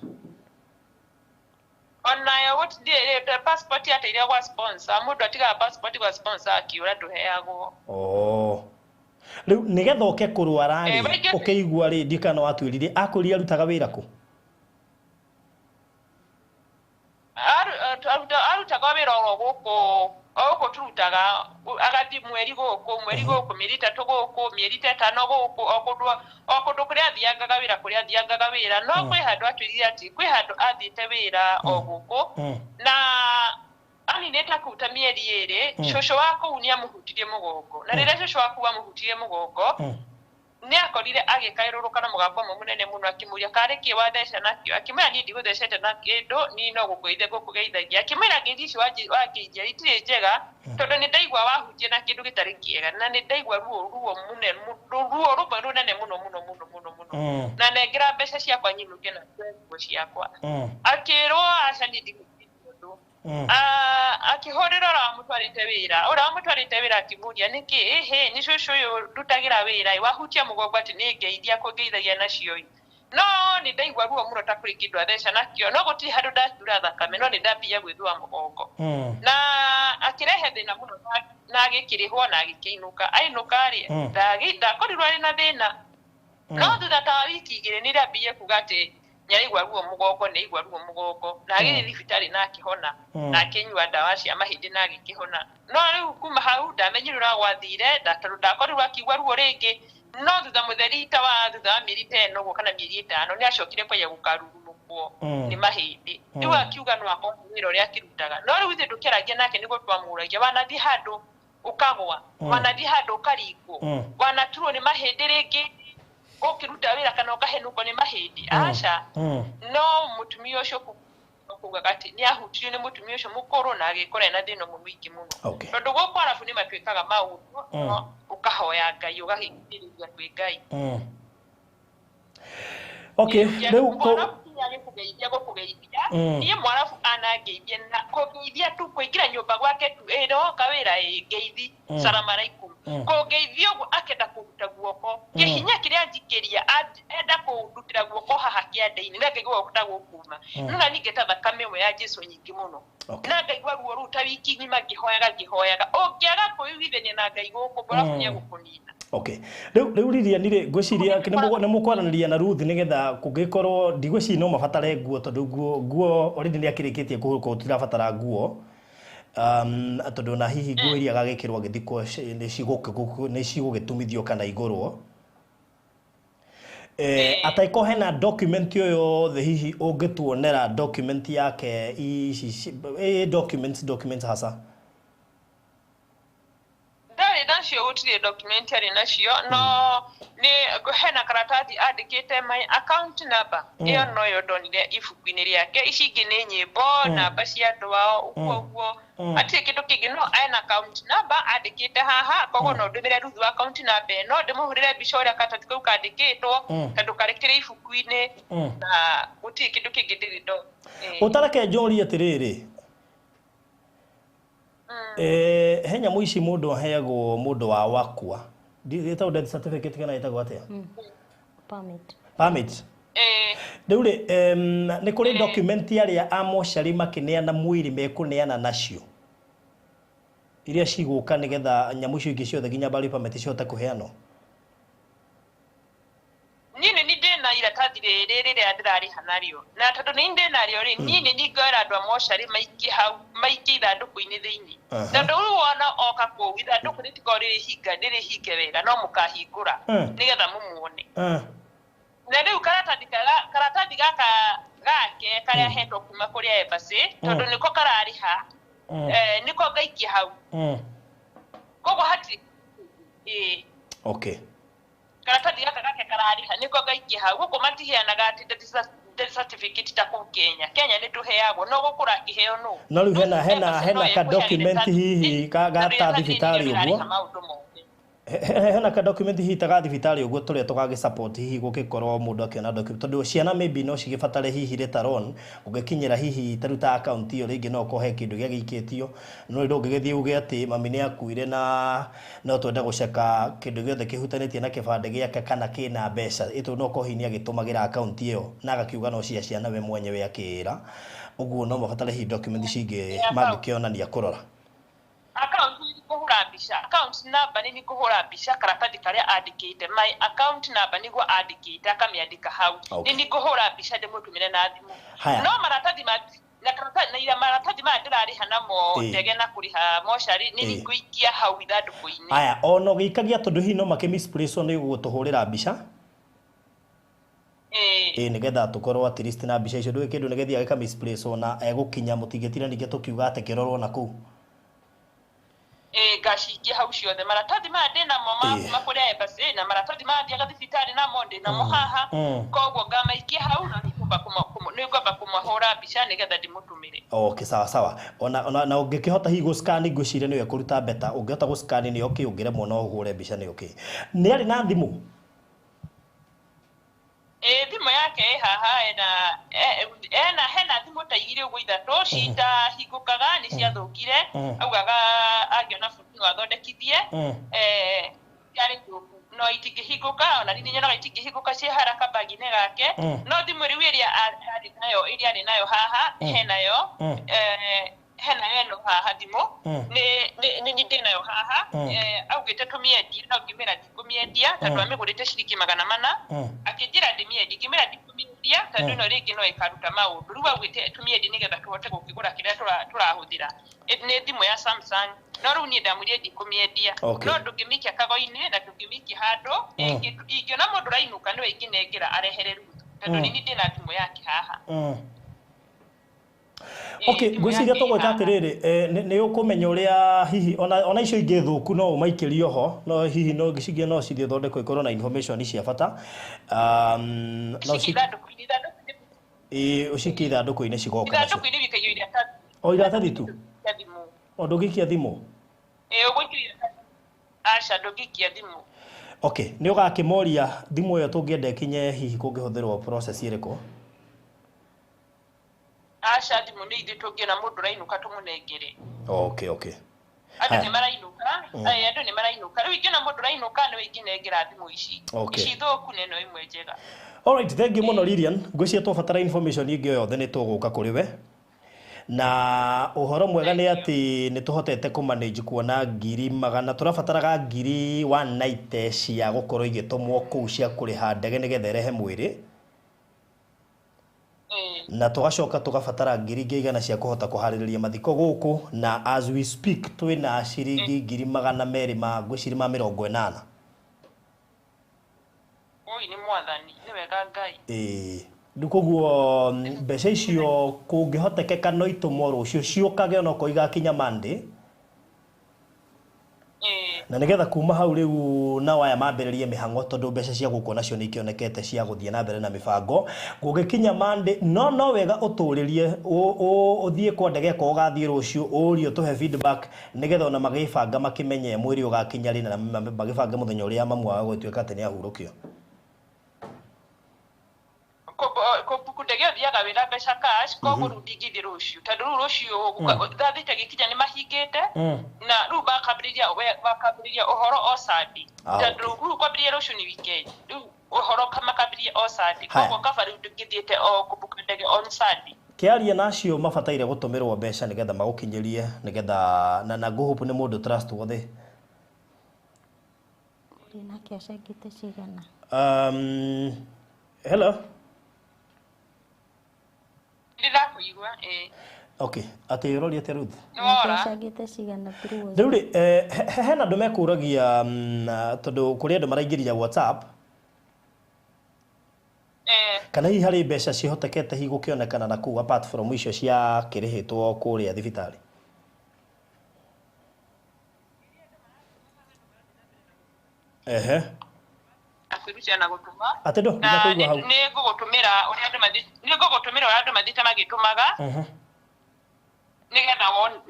onayo what the passport yateire kwa sponsor mundu atiga passport kwa sponsor akiura tuheagwo riu nigetha uke kurwara ri ukeigua ri ndikana watwirire akuri arutaga wira ku arutaga wira guku turutaga agathi mweri guku mieri 3 guku mieri 5 guku okundu kuria athiangaga wira no kwi handu atwirire ati kwi handu athiite wira o guku na ani neta kuta mieri iri shosho wako unia muhutirie mugongo na rira shosho wako wa muhutirie mugongo nĩ akorire agĩkaĩrũrũka na mũgambo mũnene mũno akĩmũria karĩ kĩ watheca nakĩo, akĩmwĩra niĩ ndigũthecete na kĩndũ, ni no ngũkũgeithagia, akĩmwĩra ngeithi icio wakĩnjia itirĩ njega tondũ nĩ ndaigua wahunjia na kĩndũ gĩtarĩ kĩega, na nĩ ndaigua ruo rũmwe rũnene mũno na nengera mbeca ciakwa nyinũke na nguo ciakwa. Akĩrwo aca niĩ ndigũteithia ũndũ. Akĩhũrĩra ũrĩa wamũtwarĩte wĩra akĩmũria nĩkĩ nĩ cũcũ ũyũ ndutagĩra wĩra wahutia mũgongo atĩ nĩ ngeithia kũngeithagia nacio no nĩ ndaigua ruo mũno ta kũrĩ kĩndũ atheca nakĩo, no gũtirĩ handũ ndatura thakame, no nĩ ndambia gwĩthua mũgongo. Na akĩrehe thĩna mũno na agĩkĩrĩhwo na agĩkĩinũka. Ainũka-rĩ ndakorirwo arĩ na thĩna, no thutha ta wiki igĩrĩ nĩ ndambia kuga atĩ nĩaigua ruo mũgongo na agĩthiĩ thibitarĩ na akĩhona na akĩnyua ndawa cia mahĩndĩ na agĩkĩhona. No rĩu kuma hau ndamenyire ũrĩa gwathire, tondũ ndakorirwo akĩigua ruo rĩngĩ, no thutha mũtheri thutha wa mĩeri ta ĩno ũguo kana mĩeri ĩtano nĩ acokire kwaya gũkarurumũkwo nĩ mahĩndĩ. Rĩu akiuga no akorwo wĩra ũrĩa akĩrutaga, no rĩu ithuĩ ndũkĩaragia nake nĩguo twamũragia wanathiĩ handũ ũkagwa, wanathiĩ handũ ũkaringwo, wanaturwo nĩ mahĩndĩ rĩngĩ ũkĩruta wĩra kana ũkahenũkwo nĩ mahĩndĩ, aca. No mũtumia ũcio kugaga atĩ nĩ ahutirio nĩ mũtumia ũcio mũkũrũ na agĩkora ena thĩna mũingĩ mũno, tondũ gũkũ Arabu nĩ matuĩkaga maũndũ ũkahoya Ngai ũgahingĩrĩria kwĩ Ngai. Rĩu gũkũgeithia niĩ Mwarabu anangeithia na kũngeithia tu kũingĩra nyũmba gwake tu ĩroka wĩra ngeithi salamu alaikum, kũngeithia ũguo akenda kũruta guoko kĩhinya kĩrĩa njikĩria enda kũndutĩra guoko haha kĩande-inĩ na ngaigua guoko ta gũkuma, no na ningĩ ta thakame ĩmwe ya Jesũ nyingĩ mũno na ngaigua ruo rũu ta wiki ng'ima ngĩhoyaga ũngĩaga kwĩiguithania na Ngai gũkũ Mwarabu nĩegũkũnina. Rĩu Lilian ngwĩciria nĩ mũkwaranĩria na Ruth nĩgetha kũngĩkorwo ndigwĩciria no mabatare nguo, tondũ nguo already nĩ akĩrĩkĩtie kũhũrũka tũtirabatara nguo, tondũ na hihi nguo iria agagĩkĩrwo agĩthikwo nĩ cigũgĩtumithio kana igũrwo. Ataiko hena document yo yothe hihi ũngĩtuonera document yake documents hasa nacio gũtirĩ documentary nacio, no nĩ hena karatathi andĩkĩte my account number, ĩyo noyo ndonire ibuku-inĩ rĩake, ici ingĩ nĩ nyĩmbo, namba cia andũ ao ũguo atirĩ kĩndũ kĩngĩ, no ena account number andĩkĩte haha, koguo no ndũmĩre Ruth account number ĩno ndĩmũhũrĩre mbica ũrĩa karatathi kau kandĩkĩtwo tondũ karĩkĩrĩ ibuku-inĩ na gũtirĩ kĩndũ kĩngĩ ndĩrĩ ndo. Ũtareke njũrie atĩrĩrĩ, he nyamũ ici mũndũ aheagwo mũndũ wa wakua, ndĩtagwo death certificate kana ĩtagwo atĩa? Permit. Rĩu rĩ nĩ kũrĩ document arĩa a mocarĩ makĩneana mwĩrĩ mekũneana nacio iria cigũka nĩgetha nyamũ icio ingĩ ciothe nginya bari permit cihote kũheanwo? Niĩ nĩ ndĩna iratathi rĩrĩ rĩrĩa ndĩrarĩha narĩo, na tondũ nĩ ndĩnarĩo rĩ niĩ nĩ ngwĩra andũ a mocarĩ maikie hau maikie ithandũkũ-inĩ thĩinĩ, tondũ rĩu wona oka kũu ithandũkũ rĩtikoragwo rĩhinge wega, no mũkahingũra nĩgetha mũmuone. Na rĩu karatathi gaka gake karĩa hetwo kuma kũrĩ embassy, tondũ nĩko kararĩha nĩko ngaikia hau, koguo hatirĩ karatathi gaka gake kararĩha nĩko ngaikia hau. Gũkũ matiheanaga atĩ death certificate ta kũu Kenya nĩ tũheagwo, no gũkũra akĩheo nũ. No rĩu hena ka document hihi gata thibitarĩ ũguo, hena ka document hihi ta ga thibitarĩ ũguo tũrĩa tũgagĩ support hihi gũgĩkorwo mũndũ akĩona document, tondũ ciana maybe no cigĩbatare hihi later on ũgĩkinyĩra hihi taruta account iyo rĩngĩ no kohe kĩndũ gĩa gĩikĩtio, no rĩu ũngĩgĩthiĩ uge atĩ mami nĩ akuire na no twende gũceka kĩndũ gĩothe kĩhutanĩtie na kĩbandĩ gĩake kana kĩna mbeca, ĩtũ no kohi nĩ agĩtũmagĩra account iyo na agakiuga no cia ciana we mwenyewe akĩĩra, ũguo no mabatare hihi document cingĩ mangĩkĩonania kũrora account kuhura mbica, account number nĩ kuhura mbica karatathi karĩa andĩkĩte my account number nĩguo andĩkĩte akamĩandĩka hau, nĩ kuhura mbica ndĩmũtumĩre na thimũ. No maratathi na maratathi maya ndĩrarĩha namo ndege na kũrĩha mocarĩ nĩ ngũikia hau ithandũkũ-inĩ. Aya ono gĩikagia tondũ hihi no makĩ misplace nĩ gũtũhũrĩra mbica nĩgetha tũkorwo at least na mbica icio ndũĩ kĩndũ nĩgethiĩ agĩka misplace na egũkinya mũtingĩtira ningĩ tũkiuga atĩ kĩrorwo na kũu. Gacikia hau ciothe maratathi maya ndĩna mo makuma kũrĩa embassy na maratathi maya thiaga thibitarĩ namo ndĩna mo haha koguo ngamaikia hau na nĩngwamba kũmahũra mbica nĩgetha ndĩmũtũmĩre. Okay, sawa sawa. Na ũngĩkĩhota hihi gũ-scan ngwĩciria nĩwe kũruta beta, ũngĩhota gũ-scan nĩ okay, ũngĩremwo no ũhũre mbica nĩ okay. Nĩ arĩ na thimũ? Thimũ yake ĩ haha hena thimũ ta igĩrĩ ũguo ithatũ citahingũkaga nĩ ciathũkire augaga angĩona bundi no athondekithie yarĩ thũku no itingĩhingũka ona rĩu nyonaga itingĩhingũka ciĩ haraka bagi-inĩ gake no thimũ rĩu ĩrĩa arĩ nayo haha henayo ĩno haha thimũ nĩ ndĩnayo haha augĩte tũmĩendie no ngĩmĩra ndikũmĩendia tondũ amĩgũrĩte ciringi 400 akĩnjĩra ndĩmĩendie ngĩmĩra ndikũmĩendia tondũ ĩno rĩngĩ no ĩkaruta maũndũ rĩu augĩte tũmĩendie nĩgetha tũhote gũkĩgũra kĩrĩa tũrahũthĩra nĩ thimũ ya Samsung no rĩu niĩ ndamwĩrire ndikũmĩendia no ndũngĩmĩikia kago-inĩ na ndũngĩmĩikia handũ ingĩona mũndũ ũrainũka nĩwe ingĩnengera arehere rũthu tondũ nĩ ndĩna thimũ yake haha. Okay, ngwĩciria tũgwĩka atĩrĩrĩ nĩ ũkũmenya ũrĩa hihi ona icio ingĩ thũku no ũmaikĩrie ho no hihi no ngĩciria no cithiĩ thondekwo ikorwo na information cia bata no ũcikie ithandũkũ-inĩ cigoka nacio ithandũkũ-inĩ wikaigio iratathi o iratathi tu o ndũgĩikia thimũ ũgũikia aca ndũngĩikia thimũ. Okay, nĩ ũgakĩmoria thimũ ĩyo tũngĩenda ĩkinye hihi kũngĩhũthĩrwo process ĩrĩkũ? Aca thimũ nĩ ithuĩ tũngĩona mũndũ ũrainũka tũmũnengere. Okay. Andũ nĩ marainũka rĩu ingĩona mũndũ ũrainũka nĩwe ingĩnengera thimũ ici thũku na ĩno ĩmwe njega. Alright, thank you mũno Lilian. Ngwĩciria twabatara information ingĩ yothe nĩ tũgũka kũrĩ we na ũhoro mwega nĩ atĩ nĩ tũhotete kũmanage kuona 100,000 tũrabataraga 190 cia gũkorwo igĩtũmwo kũu cia kũrĩha ndege nĩgetha ĩrehe mwĩrĩ na tũgacoka tũgabatara 100,000 cia kũhota kũharĩrĩria mathiko gũkũ na as we speak twĩna ciringi 200,000 ngwĩciria 80. Oi nĩ mwathani nĩ wega Ngai. Koguo mbeca icio kũngĩhotekeka no itũmwo rũciũ ciũkage onako igakinya Monday na nĩgetha kuma hau rĩu na waya mambĩrĩrie mĩhang'o tondũ mbeca cia gũkũ nacio nĩ ikĩonekete cia gũthiĩ na mbere na mĩbango gũgĩkinya Monday no wega ũtũrĩrie ũthiĩ kwa ndege ko ũgathiĩ rũciũ ũrio tũhe feedback nĩgetha ona magĩbanga makĩmenye mwĩrĩ ũgakinya rĩ na magĩbanga mũthenya ũrĩa mamwaga gũtuĩka atĩ nĩ ahurũkio. Ndege ũthiaga wĩna mbeca cash koguo rĩu ndingĩthiĩ rũciũ tondũ rĩu rũciũ thathĩte gĩkinya nĩ mahingĩte na rĩu makambĩrĩria ũhoro o Sunday tondũ rĩu kwambĩrĩria rũciũ nĩ weekend rĩu ũhoro makambĩrĩria o Sunday koguo kaba rĩu ndingĩthiĩte o kũbuka ndege on Sunday. Kĩaria nacio mabataire gũtũmĩrwo mbeca nĩgetha magũkinyĩrie nĩgetha na ngũhope nĩ mũndũ trustworthy. Nake acangĩte cigana? Hello. Ndĩrakũigua Okay, atĩ ũrori atĩa Ruth? Acangĩte cigana through rĩu rĩ hena andũ mekũragia tondũ kũrĩ andũ maraingĩria WhatsApp kana hihi harĩ mbeca cihotekete hihi gũkĩonekana na kũu apart from icio cia kĩrĩhĩtwo kũrĩa thibitarĩ. akĩrucia na gũtũma atĩ ndũ ndakũigua hau nĩ ngũgũtũmĩra ũrĩa andũ mathiĩte magĩtũmaga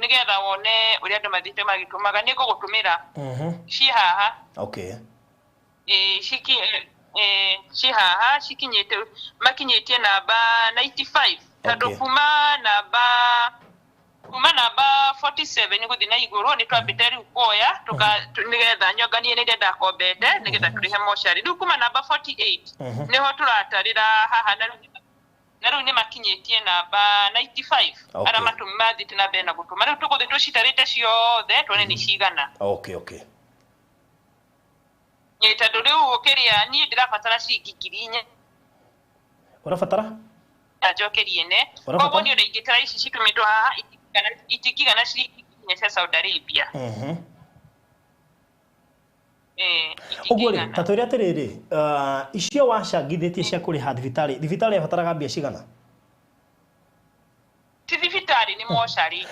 nĩgetha wone ũrĩa andũ mathiĩte magĩtũmaga nĩ ngũgũtũmĩra ci haha. Okay. Ci haha makinyĩtie namba 95 tondũ kuma namba 47 gũthiĩ na igũrũ nĩ twambĩte rĩu kuoya nĩgetha nyonganie nĩ ndakombete nĩgetha tũrĩhe mocarĩ rĩu kuma namba 48 nĩho tũratarĩra haha na rĩu nĩ makinyĩtie namba 95 arĩa mathiĩte na mbere na gũtũma rĩu tũgũthiĩ tũcitarĩte ciothe tuone nĩ cigana. Okay. Tondũ rĩu ũkĩrĩa niĩ ndĩrabatara ciringi 4,000 ũrabatara njokerie ne koguo nĩ ũraingĩtara ici citũmĩtwo haha itingĩgana ciringi 4 cia Saudi Arabia. Ũguo rĩ ta twĩre atĩrĩrĩ icio wacangithĩtie cia kũrĩha thibitarĩ yabataraga mbia cigana? Ti thibitarĩ nĩ moshari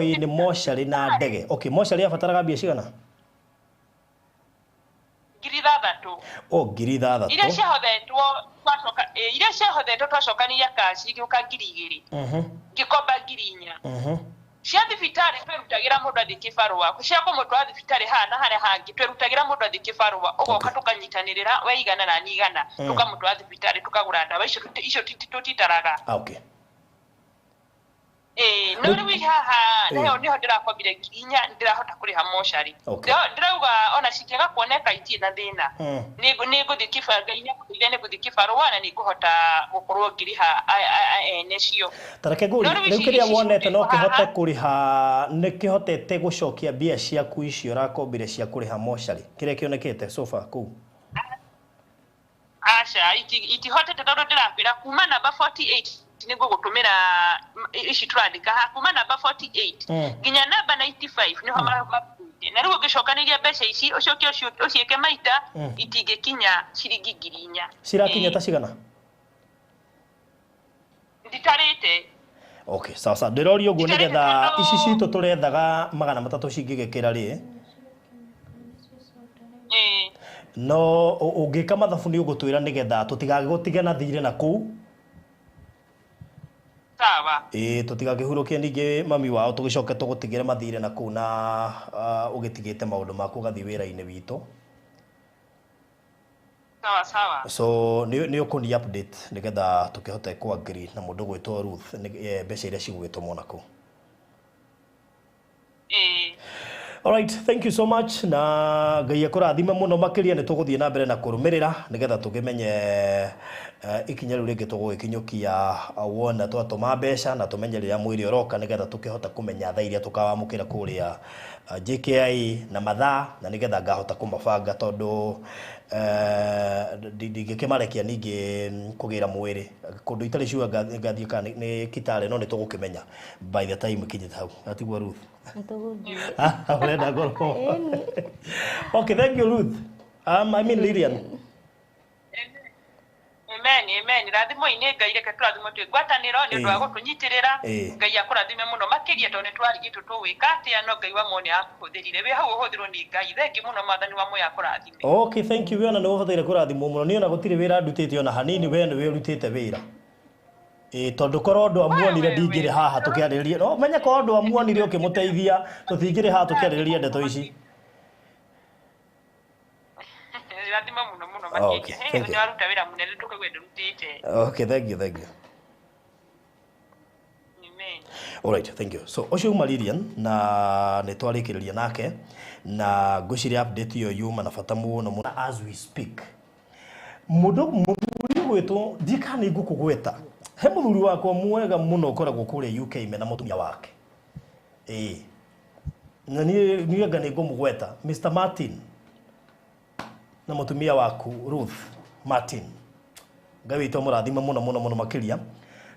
Hii ni moshari na ndege. Okay, moshari yabataraga mbia cigana? 6,000. 6,000. Iria ciahothetwo twacokaniria kaci gĩũka 2,000. Gĩkomba 4,000. Cia thibitarĩ twĩrutagĩra mũndũ athiĩ kĩbarũa. Cia kũmũtwara thibitarĩ hana harĩa hangĩ twĩrutagĩra mũndũ athiĩ kĩbarũa. Ũgoka tũkanyitanĩrĩra we igana na niĩ igana. Tũkamũtwara thibitarĩ tũkagũra ndawa icio tũtitaraga. Okay. No rĩu haha niho ndĩrakombire 4,000 ndĩrahota kũrĩha moshari. Ndĩrauga ona cingĩaga kuoneka itirĩ na thĩna. Nĩngũthiĩ kĩbarũa-inĩ nĩngũthiĩ kĩbarũa na nĩngũhota gũkorwo ngĩrĩha ene cio. Tareke ngũri rĩu kĩrĩa wonete no kĩhote kũrĩha nĩkĩhotete gũcokia mbia ciaku icio ũrakombire cia kũrĩha moshari kĩrĩa kĩonekete so far kũu? Aca itihotete tondũ ndĩrakwĩra kuma namba 48 nĩguo gũtũmĩra ici tũrandĩka ha kuma namba 48 nginya namba 95 niho mabuite na rĩu ũngĩcokanĩria mbeca ici ũciĩke maita itingĩkinya ciringi 4,000. Cirakinya ta cigana? Nditarĩte. Okay, sawa ndĩroria ũguo nĩgetha ici citũ tũrethaga 300 cingĩgĩkĩra rĩ? No ũngĩka mathabu nĩ ũgũtwĩra nĩgetha tũtigagĩgũtige na thirĩ na kũu. Sawa. Tũtigakĩhurũkie ningĩ mami wao tũgĩcoke tũgũtigĩre mathirĩ na kũu na ũgĩtigĩte maũndũ maku ũgathiĩ wĩra-inĩ witũ. Sawa. So nĩ ũkũni update nĩgetha tũkĩhote kũ-agree na mũndũ gwĩtwo Ruth mbeca iria cigũgĩtũmwo na kũu. Alright, thank you so much na Ngai akũrathime mũno makĩria nĩ tũgũthiĩ na mbere na kũrũmĩrĩra nĩgetha tũkĩmenye ikinya rĩu rĩngĩ tũgũgĩkinyũkia wona twatũma mbeca na tũmenye rĩrĩa mwĩrĩ ũroka nĩgetha tũkĩhota kũmenya thaa iria tũkawamũkĩra kũrĩa JKI na mathaa na nĩgetha ngahota kũmabanga tondũ ndingĩkĩmarekia ningĩ kũgĩra mwĩrĩ kũndũ itarĩ ciuga ngathiĩ kana nĩ Kitale no nĩ tũgũkĩmenya by the time kinyĩte hau atigua Ruth. Okay, thank you Ruth. I mean Lilian. Amen. Rathimo-inĩ Ngai reke tũrathimwo twĩ ngwatanĩro nĩ ũndũ wa gũtũnyitĩrĩra. Ngai akũrathime mũno makĩria tondũ nĩ twarigĩtwo tũgwĩka atĩa no Ngai wa mwone akũhũthĩrire wĩ hau ũhũthĩrwo nĩ Ngai thengi mũno maathani wa moya akũrathime. Okay, thank you. Wena nĩ ũbataire kũrathimwo mũno niĩ ona gũtirĩ wĩra ndutĩte ona hanini we nĩ wĩrutĩte wĩra. Tondũ korwo andũ amuonire ndingĩrĩ haha tũkĩarĩrĩria no menye korwo andũ amuonire ũkĩmũteithia tũtingĩrĩ haha tũkĩarĩrĩria ndeto ici. Okay, thank you. Okay, thank you. Amen. Alright, thank you. So ũcio uma Lilian na nĩ twarĩkĩrĩria nake na ngũciria update iyo yuma na bata mũno as we speak. Mũndũ gwĩtwo ndikani ngũkũgweta he mũthuri wakwa mwega mũno ũkoragwo kũrĩa UK mena mũtumia wake. Na niĩ anga nĩ ngũmũgweta Mr. Martin na mũtumia waku Ruth Martin. Ngai witũ mũrathime mũno makĩria.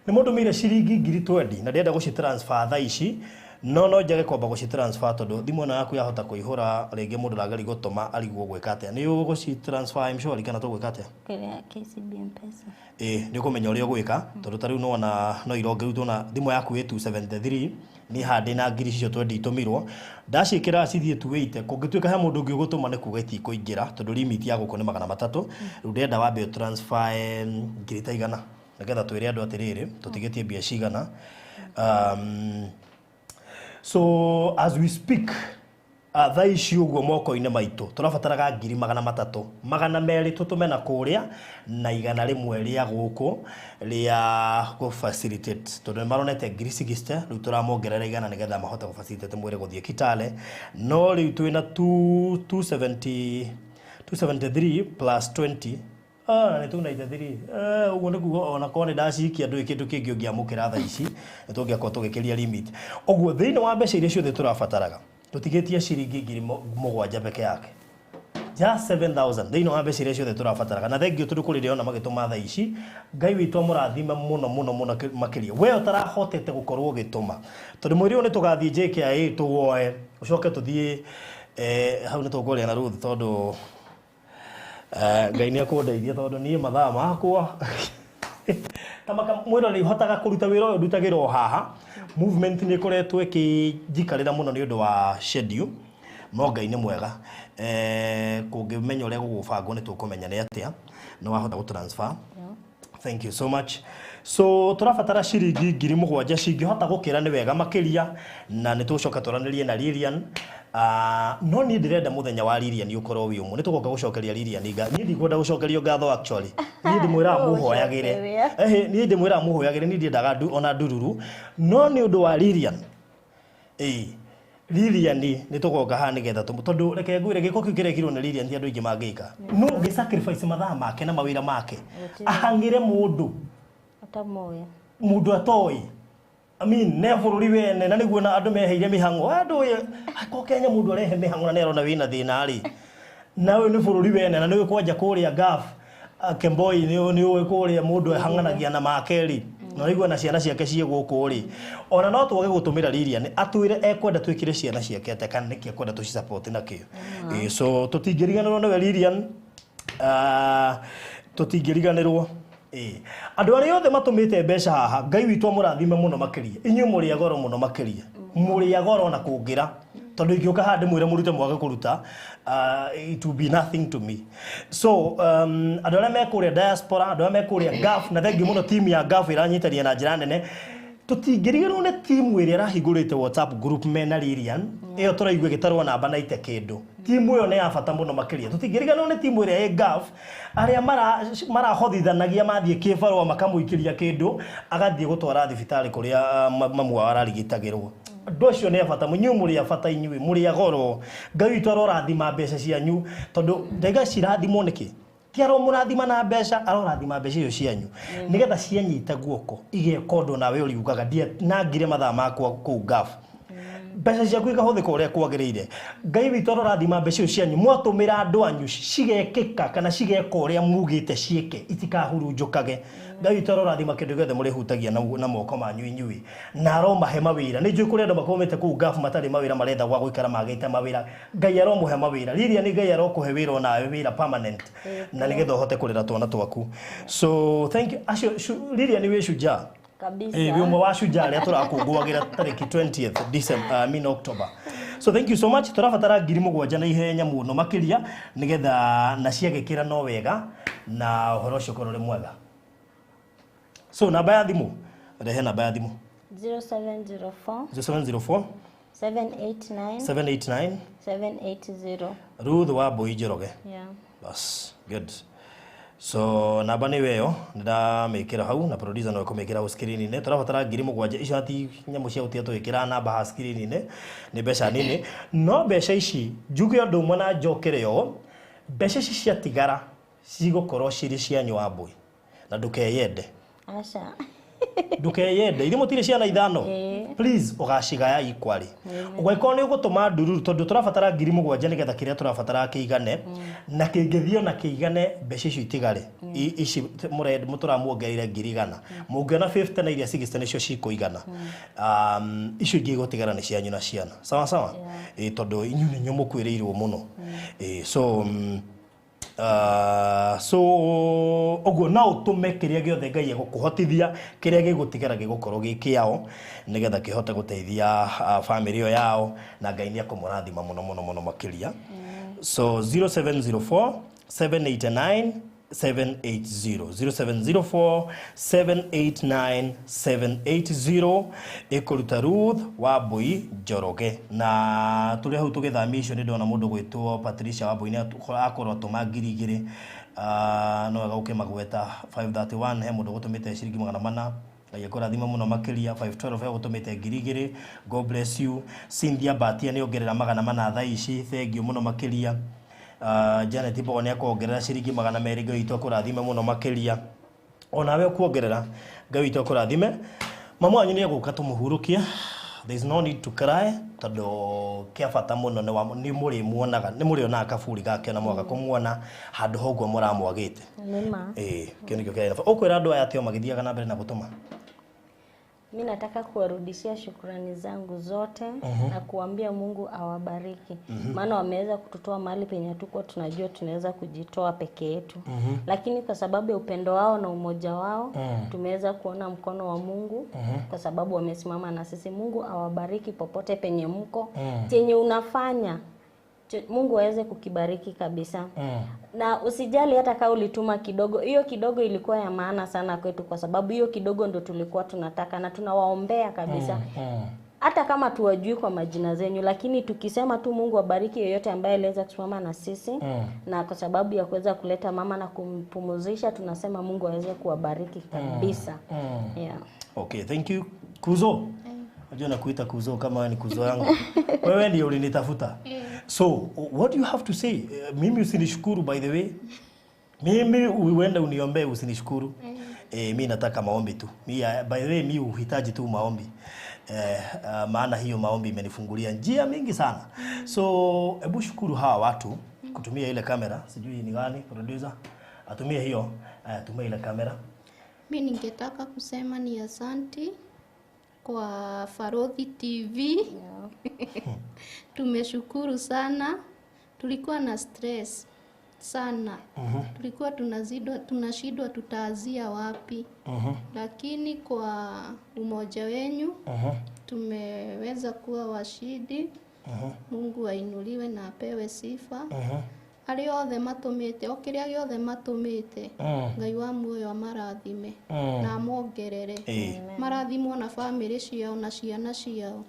Nĩ mũndũ mĩire ciringi 20,000 na ndĩrenda gũcitransfer thaa ici no njage kwamba gũcitransfer tondũ thimũ ĩno yaku yahota kũihũra rĩngĩ mũndũ rageri gũtũma arigwo gwĩka atĩa. Nĩ ũgũcitransfer M-Shwari kana tũgwĩka atĩa? KCB M-Pesa. Nĩ ũkũmenya ũrĩa ũgwĩka tondũ ta rĩu no irongerutwo na thimũ yaku ĩ 273 ni handi na ngiri icio twendi itũmirwo ndaciĩkĩra cithiĩ 280 kũngĩtuĩka he mũndũ ũngĩ ũgũtũma nĩ kuga itikũingĩra tondũ limit ya gũkũ nĩ 300 rĩu ndĩrenda wambe transfer ngiri ta igana nĩgetha twĩre andũ atĩrĩrĩ tũtigĩtie mbia cigana. So as we speak thaa ici ũguo moko-inĩ maitũ tũrabataraga ngiri 300 200 tũtũme na kũrĩa na igana rĩmwe rĩa gũkũ rĩa gũfacilitate tondũ nĩ maronete ngiri 60 rĩu tũramongerera igana nĩgetha mahote gũfacilitate mwĩrĩ gũthiĩ Kitale no rĩu twĩna 273 plus 20 nĩ 293 ũguo nĩguo ona korwo nĩ ndacikia ndũĩ kĩndũ kĩngĩ ũngĩamũkĩra thaa ici nĩ tũngĩakorwo tũgĩkĩria limit ũguo thĩinĩ wa mbeca iria ciothe tũrabataraga tũtigĩtie ciringi 7,000 peke yake just 7,000 thĩinĩ wa mbeca iria ciothe tũrabataraga na thengio tũrĩ kũrĩ ona magĩtũma thaa ici Ngai witũ mũrathime mũno makĩria we ũtarahotete gũkorwo ũgĩtũma tondũ mwĩrĩ ũyũ nĩ tũgathiĩ JKIA tũwoe ũcoke tũthiĩ hau nĩ tũkũrĩa na Ruth tondũ Ngai nĩ akũndeithia tondũ niĩ mathaa makwa tamaka mwira ni hotaga kuruta wira uyu ndutagirwo haha movement ni koretwo ikijikarira muno ni undu wa schedule no Ngai ni mwega kungimenya uria gugubangwo ni tukumenya ni atia no wahota gutransfer. Thank you so much. So turabatara ciringi 7,000 cingihota gukira ni wega makiria na nitucoka turanirie na Lilian. No ni ndirenda muthenya wa Lilian ukorwo wi umu nitugoka gucokeria Lilian ni ndikwenda gucokerio ngatho actually ni ndimwira muhoyagire ni ndimwira muhoyagire ni ndiendaga ona ndururu no ni undu wa Lilian Lilian ni tugoka ha nigetha tondu reke ngwire giko kiu kirekirwo ni Lilian ti andu ingi mangika no ngi sacrifice mathaa make na mawira make ahangire mundu atamoya mundu atoi I mean nebuluri wene na niguo na andu meheire mihango andu ko Kenya mundu arehe mihango na nerona wina thina ri nawe ni bururi wene na niwe kwanja kuria gaf Kemboi ni uwe kuria mundu ehanganagia na makeri na niguo na ciana ciake cie guku ri ona no tuge gutumira Lilian atwire ekwenda twikire ciana ciake atekana niki ekwenda tuci support nakio so tutingiriganirwo nawe Lilian tutingiriganirwo andu aria othe matumite mbeca haha Ngai witũ amũrathime muno makiria inyuĩ muri agoro muno makiria muri agoro na kungira tondu ingĩũka hande mwire murute mwage kuruta it will be nothing to me so andu aria mekuria diaspora andu aria mekuria gaf na thengi muno team ya gaf iranyitania na njira nene tutingiriganirwo ni team iria irahingurite WhatsApp group mena Lilian iyo turaigua gitarwa namba na ite kindu team iyo ni ya bata muno makiria tutingiriganirwo ni team iria gaf aria marahothithanagia mathie kibarwa makamuikiria kindu agathie gutwara thibitari kuria mamu ararigitagirwo ndocio ne bata munyu muri abata inyui muri agoro Ngai witũ arorathima mbeca cianyu tondu ndega cirathimo niki ti aromurathima na mbeca arorathima mbeca icio cianyu nigetha cianyita guoko igekondo nawe uriugaga ndie na ngire mathaa makwa ku gaf mbeca ciaku igahuthika uria kwagiriire Ngai witũ arorathima mbeca icio cianyu mwatumira andu anyu cigekika kana cigeka uria mugite cieke itikahurunjukage Ngai witũ arorathima kindu giothe muri hutagia na moko manyu inyui na aromahe mawira ni njui kuri andu makomete ku gaf matari mawira maretha gwa guikara magite mawira Ngai aromuhe mawira Lilian ni Ngai arokuhe wira ona wira permanent na nigetha uhote kurera twana twaku so thank you Lilian ni wishuja kabisa bimwe wa shujaa ria turakungwagira tariki 20th December October so thank you so much turabatara 7,000 na ihenya muno makiria nigetha na ciagikira no wega na uhoro ucio korore mwega so namba ya thimu rehe namba ya thimu 0704 789 780 Ruth wa Mbui Njoroge yeah bas good so namba ni weyo ndamikira hau na producer no kumikira au screen ni turabatara 7,000 icio ati nyamu cia utia twikira namba ha screen ni mbeca nini no mbeca ici njuge andu mwana njokere yo mbeca ici cia tigara cigukorwo ciri cia nywa Mbui na ndukeyende asha ndukeyende iri mutire ciana ithano please ugacigaya equally ugaikona ni gutuma ndururu tondu turabatara 7,000 nigetha kiria turabatara kiigane na kingithio na kiigane mbeca icio itigare ici muturamuongereire 100 mungiona 50 na iria 60 nicio cikuigana icio ingi gutigara ni cianyu na ciana sawa sawa tondu inyu ni nyumukwiriirwo muno so oguo na utume kiria giothe Ngai egukuhotithia kiria gigutigara gigukorwo gikiao nigetha kihote guteithia family yo yao na Ngai ni akumurathima muno makiria so 0704 789 780 0704 789 780 ikuruta Ruth wa Mbui Njoroge na tuli hau tugithamia icio ni ndona mundu gwitwo Patricia wa Mbui ni akorwo tuma 2,000 no agauke magweta 531 he mundu gutumite ciringi 400 ayekora thima muno makiria 512 he gutumite 2,000 God bless you Cynthia Batia ni ongerera 400 thaa ici thank you muno makiria Janet Bone akongerera ciringi 200 Ngai witũ akũrathime muno makiria onawe kuongerera Ngai witũ akũrathime mama wanyu ni aguka tumuhurukia there is no need to cry tondu kia bata muno ni muri muonaga ni muri ona kaburi gake na mwaga kumuona handu hoguo muramwagite nima kindu kio kia ukwira andu aya tio magithiaga na mbere na gutuma Mimi nataka kuwarudishia shukrani zangu zote na kuambia Mungu awabariki. Maana wameweza kututoa mahali penye hatukuwa tunajua tunaweza kujitoa peke yetu. Lakini kwa sababu ya upendo wao na umoja wao, tumeweza kuona mkono wa Mungu kwa sababu wamesimama na sisi. Mungu awabariki popote penye mko. Chenye unafanya Mungu aweze kukibariki kabisa. Na usijali hata kama ulituma kidogo. Hiyo kidogo ilikuwa ya maana sana kwetu kwa sababu hiyo kidogo ndo tulikuwa tunataka na tunawaombea kabisa. Hata kama tuwajui kwa majina zenyu, lakini tukisema tu Mungu abariki yeyote ambaye aliweza kusimama na sisi na kwa sababu ya kuweza kuleta mama na kumpumuzisha, tunasema Mungu aweze kuwabariki kabisa. Yeah. Okay, thank you. Kuzo. Najua nakuita Kuzo kama ni Kuzo yangu. Wewe ndio ulinitafuta. So, what do you have to say? Mimi usinishukuru by the way. Mimi uende uniombee usinishukuru. Mimi nataka maombi tu. By the way mimi uhitaji tu maombi. Maana hiyo maombi imenifungulia njia mingi sana. So, hebu shukuru hawa watu kutumia ile kamera. Sijui ni gani producer. Atumie hiyo, tumia ile kamera. Mimi ningetaka kusema ni asanti kwa Farodhi TV. Tumeshukuru sana. Tulikuwa na stress sana. Tulikuwa tunashindwa tutaanzia wapi. Lakini kwa umoja wenyu tumeweza kuwa washindi. Mungu ainuliwe na apewe sifa. Ari othe matumite okiria giothe matumite Ngai wa muoyo amarathime na amongerere marathimwo na family ciao na ciana ciao.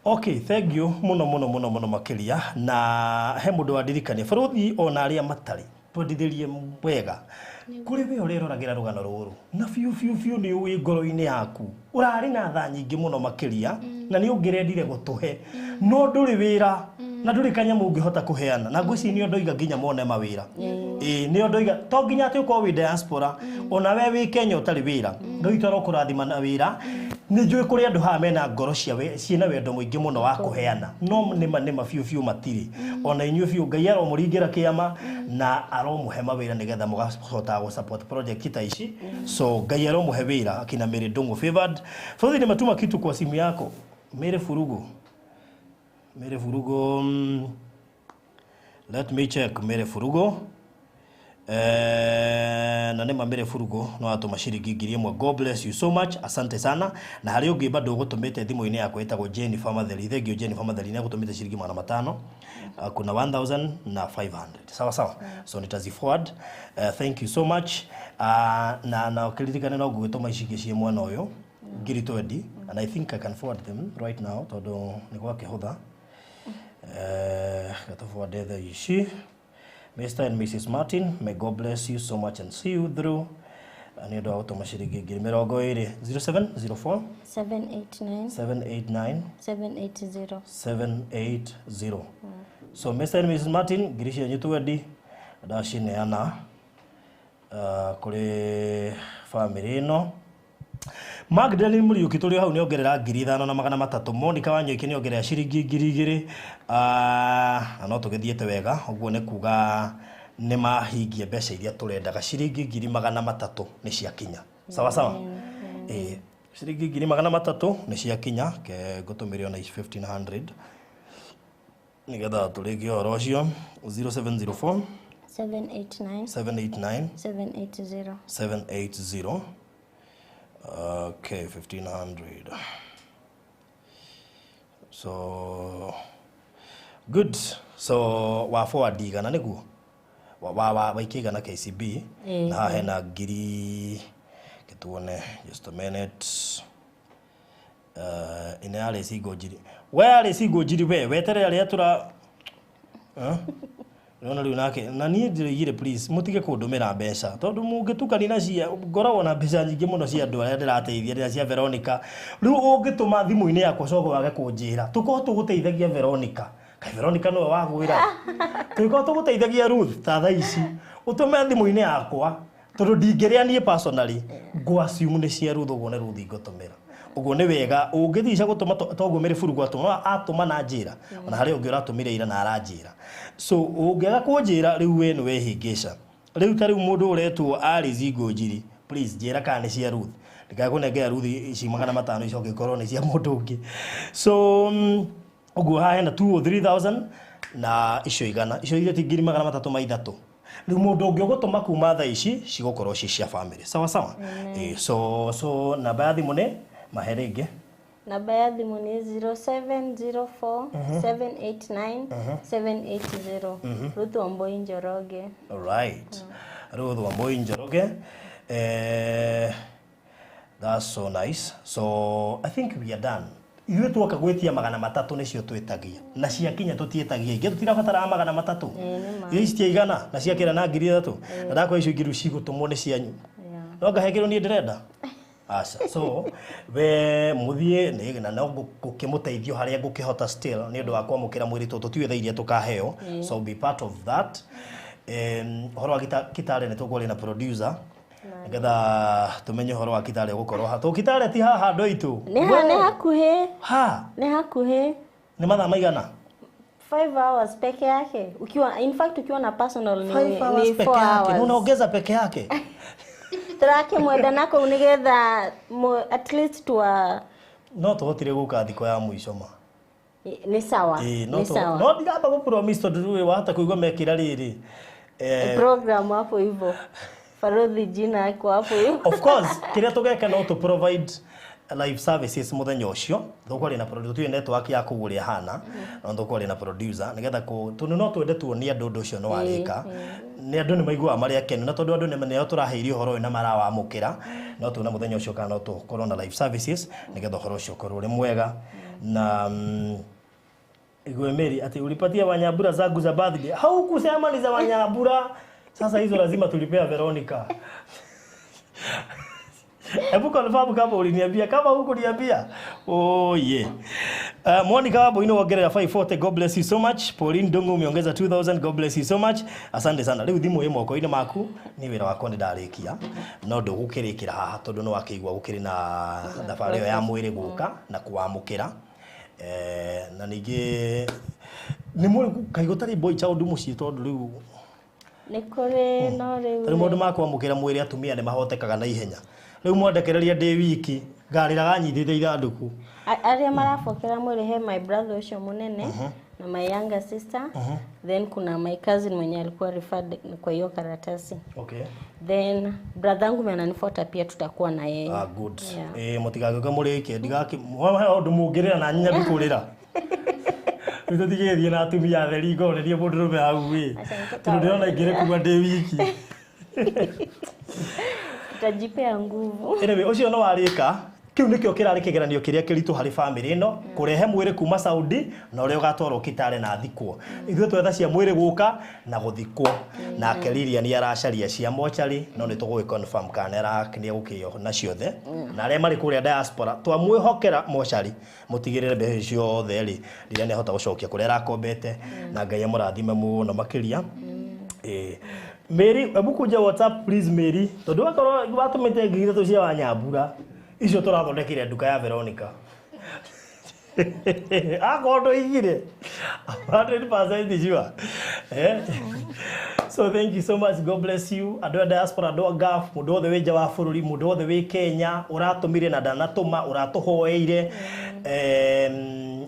Okay, thank you muno makiria na he mundu wadirikania Farodhi ona aria matari twendithirie wega kuri we uriragira rugano ruru na fiu ni uwi ngoro-ini yaku urari na tha nyingi muno makiria na ni ungirendire gutuhe no nduri wira na nduri kanyamu ungihota kuheana na ngwici ni ndoiga nginya mone mawira ni ndoiga to nginya ati uko wi diaspora ona we wi Kenya utari wira ndoitoro kurathima na wira ni njui kuri andu ha mena ngoro ciina wendo muingi muno wa kuheana no nima fiu matiri ona inyu fiu Ngai aromuringira kiama na aromuhe mawira nigetha mugahota go support project ta ici so Ngai aromuhe wira akina Mary Ndungu favored Farodhi nimetuma kitu kwa simu yako Mary Furugo let me check Mary Furugo na nema Mary Furugo no atuma ciringi 1,000 God bless you so much asante sana na hari ungi bado gutumite thimu-ini yakwa etagwo Jennifer Matheri thegio Jennifer Matheri ne gutumite ciringi 500 kuna 1,500 sawa so nitazi forward thank you so much na ukiritikane no gugituma icigi cie mwana uyu ngiri 20 and I think I can forward them right now todo ni gwake hutha gata forward the ici Mr. and Mrs. Martin, may God bless you so much and see you through. Ani ndo auto mashiriki ngiri 20 0704 789 780 so Mr. and Mrs. Martin ngirishi nyitu wedi dashine ana kuri family no Magdalene Muriuki tuli hau ni ongerera 5,300 Monica Wanyoike ni ongerera ciringi 2,000 no tugithiete wega uguo ne kuga ni mahingie mbeca iria turendaga ciringi 300 ni ciakinya sawa ciringi 300 ni ciakinya ke gutumirio na 1,500 nigetha turigi oro ucio 0704 789 780 okay 1,500 so good so wa forward igana niguo wa ikigana KCB na hena ngiri kituone just a minute ina ale sigo jiri we wetere ale atura Nona riu nake na ni ndirigire please mutige kundumira mbeca tondu mungitukani na cia ngoragwo na mbeca nyingi muno cia andu aria ndirateithia rira cia Veronica riu ungituma thimu-ini yakwa cogo wage kunjira tuko tuguteithagia Veronica kai Veronica no wagwira tuko tuguteithagia Ruth ta tha ici utume thimu-ini yakwa tondu ndingiria nie personally ngwassume ni cia Ruth uguo ne Ruth ngotumira uguo ni wega ungithica gutuma toguo Mary Furugo atuma na njira ona hari ungi uratumire ira na aranjira so ungiaga kunjira riu we ni wehingica riu ta riu mundu uretwo Alice Ngojiri please njira kana ni cia Ruth ndikakunengera ruthi ici 500 icoke ikorwo nĩ cia mũndũ ũngĩ. So ũguo haha hena 2 or 3000 na icio igana icio igĩti 3,300 rĩu mũndũ ũngĩ ũgũtũma kuma thaa ici cigũkorwo ci cia family sawa sawa. So namba ya thimũ nĩ mahe rĩngĩ. Namba ya thimũ nĩ 0704 789 780. Ruth Wambui Njoroge. Alright. Ruth Wambui Njoroge. That's so nice. So I think we are done. Iwe tuoka gwetia 300 nĩcio twĩtagia. Na ciakinya tũtiĩtagia ingĩ tutirabatara 300. Ici ciaigana na ciakĩra na 3,000. Na ndakwa icio ingĩ cigũtũmwo nĩ cianyu. No ngahekĩrwo niĩ ndĩrenda. Aca. So we muthie na no gũkĩmũteithio harĩa ngũkĩhota still nĩ ũndũ wa kwamũkĩra mwĩrĩ tũtiwe tha iria tũkaheo. So be part of that. Horo wa Kitale nĩ tũgũrĩ na producer. Ngetha tumenye horo wa Kitale gũkorwo ha. Kitale ti haha ndoitũ. Nĩ hakuhĩ. Ha. Nĩ hakuhĩ. Nĩ mathaa maigana? 5 hours peke yake. Ukiwa na personal ni 5 hours peke yake. Unaongeza peke yake. Trake mwenda nako unigetha at least twa no tuhotire guka thiko ya mwisho ma. Ni sawa. Ni sawa. No ndigamba go promise to do wahata kuigwa mekira riri. Program hapo hivyo. Farodhi jina yako hapo hivyo. Of course, kiria tugeka no to provide live services muthenya ucio thukuri na producer tu network ya kuguria hana no thukuri na producer nigetha ku no twende tuonia andu undu ucio no warika ni andu ni maigua mari akenu na tondu andu ni meneo turaheirio horo na mara wa mukira no tu na muthenya ucio kana no tukorwo na live services nigetha horo ucio korwo ri mwega na igwe Mary ati ulipatia Wanyambura zangu za birthday haukusema ni za Wanyambura sasa hizo lazima tulipea Veronica. Hebu confirm kama uliniambia kama huko niambia. Oh yeah. Monica Wabo ongerera 540 God bless you so much. Pauline Dongo umeongeza 2000 God bless you so much. Asante sana. Riu thimu imo ko ine maku ni wira wakwa ndarikia. No ndugukirikira haha tondu no wakigwa gukiri na thabarĩ yo ya mwiri guka na kuamukira. Na ningi ni muri kaigutari boy child muci tondu riu nikore no riu mundu makwamukira mwiri atumia ni mahotekaga na ihenya. Riu mwandekereria ndi wiki ngariraga nyithite ithanduku aria marafokera mwiri he my brother ucio munene na my younger sister then kuna my cousin mwenye alikuwa referred kwa hiyo karatasi. Okay. Then brother yangu mwenye ananifuata pia tutakuwa na yeye. Good. Mutigageka muri ke ndigaki ndu mungirira na nya bikurira tutigerie na atumia theri ngorerie mundu rume hau wi tondu ndirona ingire kuma ndi wiki tutajipea nguvu. Anyway ucio no warika kiu nikio kirari kigeranio kiria kiritu hari family ino kurehe mwiri kuma Saudi na uria ugatwarwo Kitale na thikwo ithuĩ twetha cia mwiri guka na guthikwo na Keliria ni aracaria cia mochari no ni tugwe confirm kana arakinia gukio na ciothe na aria mari kuria diaspora twamwihokera mochari mutigirire mbeca ciothe ri rira ni hota gucokia kuria arakombete na Ngai amurathime muno makiria. Mary ebu kuja WhatsApp please Mary tondu wakorwo watumite ngiri tu cia Wanyambura icio turathondekire nduka ya Veronica. Akondo igire 100% sure. So thank you so much, God bless you. Ado diaspora ado gaf mudo the way jawa bururi mudo the way Kenya uratumire na danatuma uratuhoeire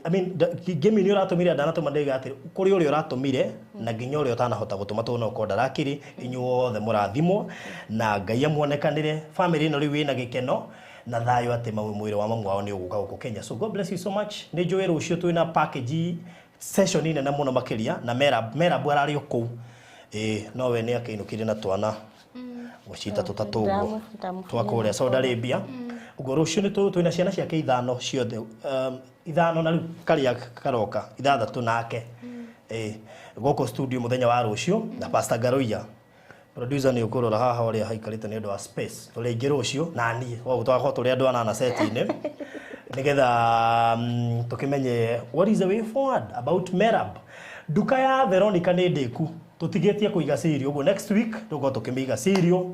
I mean game ni uratumire danatuma ndega ati kuri uri uratumire na nginya uri utanahota gutuma tu no kondarakiri inyuothe murathimo na Ngai amuonekanire family no riu ina gikeno na thayo ati mwiri wa mamu wao ni uguka guko Kenya. So God bless you so much. Ni joe rucio twina package session ine na muno makiria na mera bwarari uku no we ni akainukire na twana gucita tutatugo twakuria Saudi Arabia ugo rucio ni twina ciana ciake ithano ciothe ithano na karia karoka ithathatu nake goko studio muthenya wa rucio na Pastor Garoia producer ni ukurora haha uri haikarite ni ndo space tuli ingiro ucio na ni wa twakho tuli andu ana set ine nigetha tukimenye what is the way forward about Merab duka ya Veronica ni ndiku tutigetie kuiga serial ugo next week tuko tukimiga serial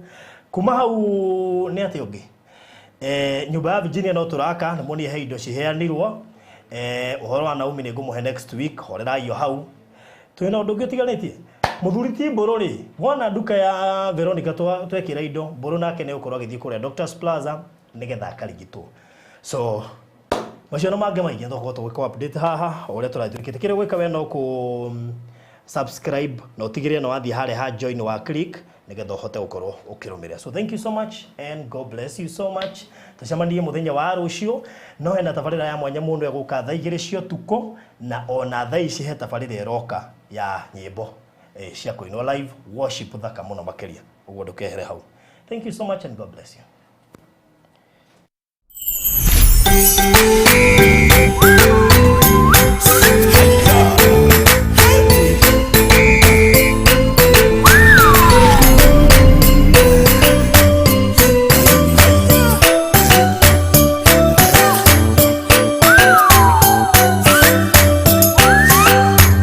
kuma hau ni ati ungi nyumba ya Virginia no turaka na moni he indo ciheanirwo uhoro wa Naomi ni ngumuhe next week horera iyo hau twina undu ngitiganitie muthuri ti mburu ri wona duka ya Veronica twekira indo mburu nake ne ukorwo agithii kuria Doctors Plaza nigetha akarigitwo. So macio no mangĩ maingĩ thoko tũgwĩka update haha ũrĩa tũrathiũkĩte. Kĩrĩa gwĩka we no kũ subscribe na ũtigĩrĩre no wathiĩ harĩa ha join wa click nigetha ũhote gũkorwo ũkĩrũmĩrĩra. So thank you so much and God bless you so much. Tũcemanie mũthenya wa rũciũ no hena tabarĩra ya mwanya mũno ĩgũka thaa 2 cia ũtukũ na ona thaa ici he tabarĩra ĩroka ya nyĩmbo cia kũinwo live worship thaka mũno makĩria. Ũguo ndũkehere hau. Thank you so much and God bless you.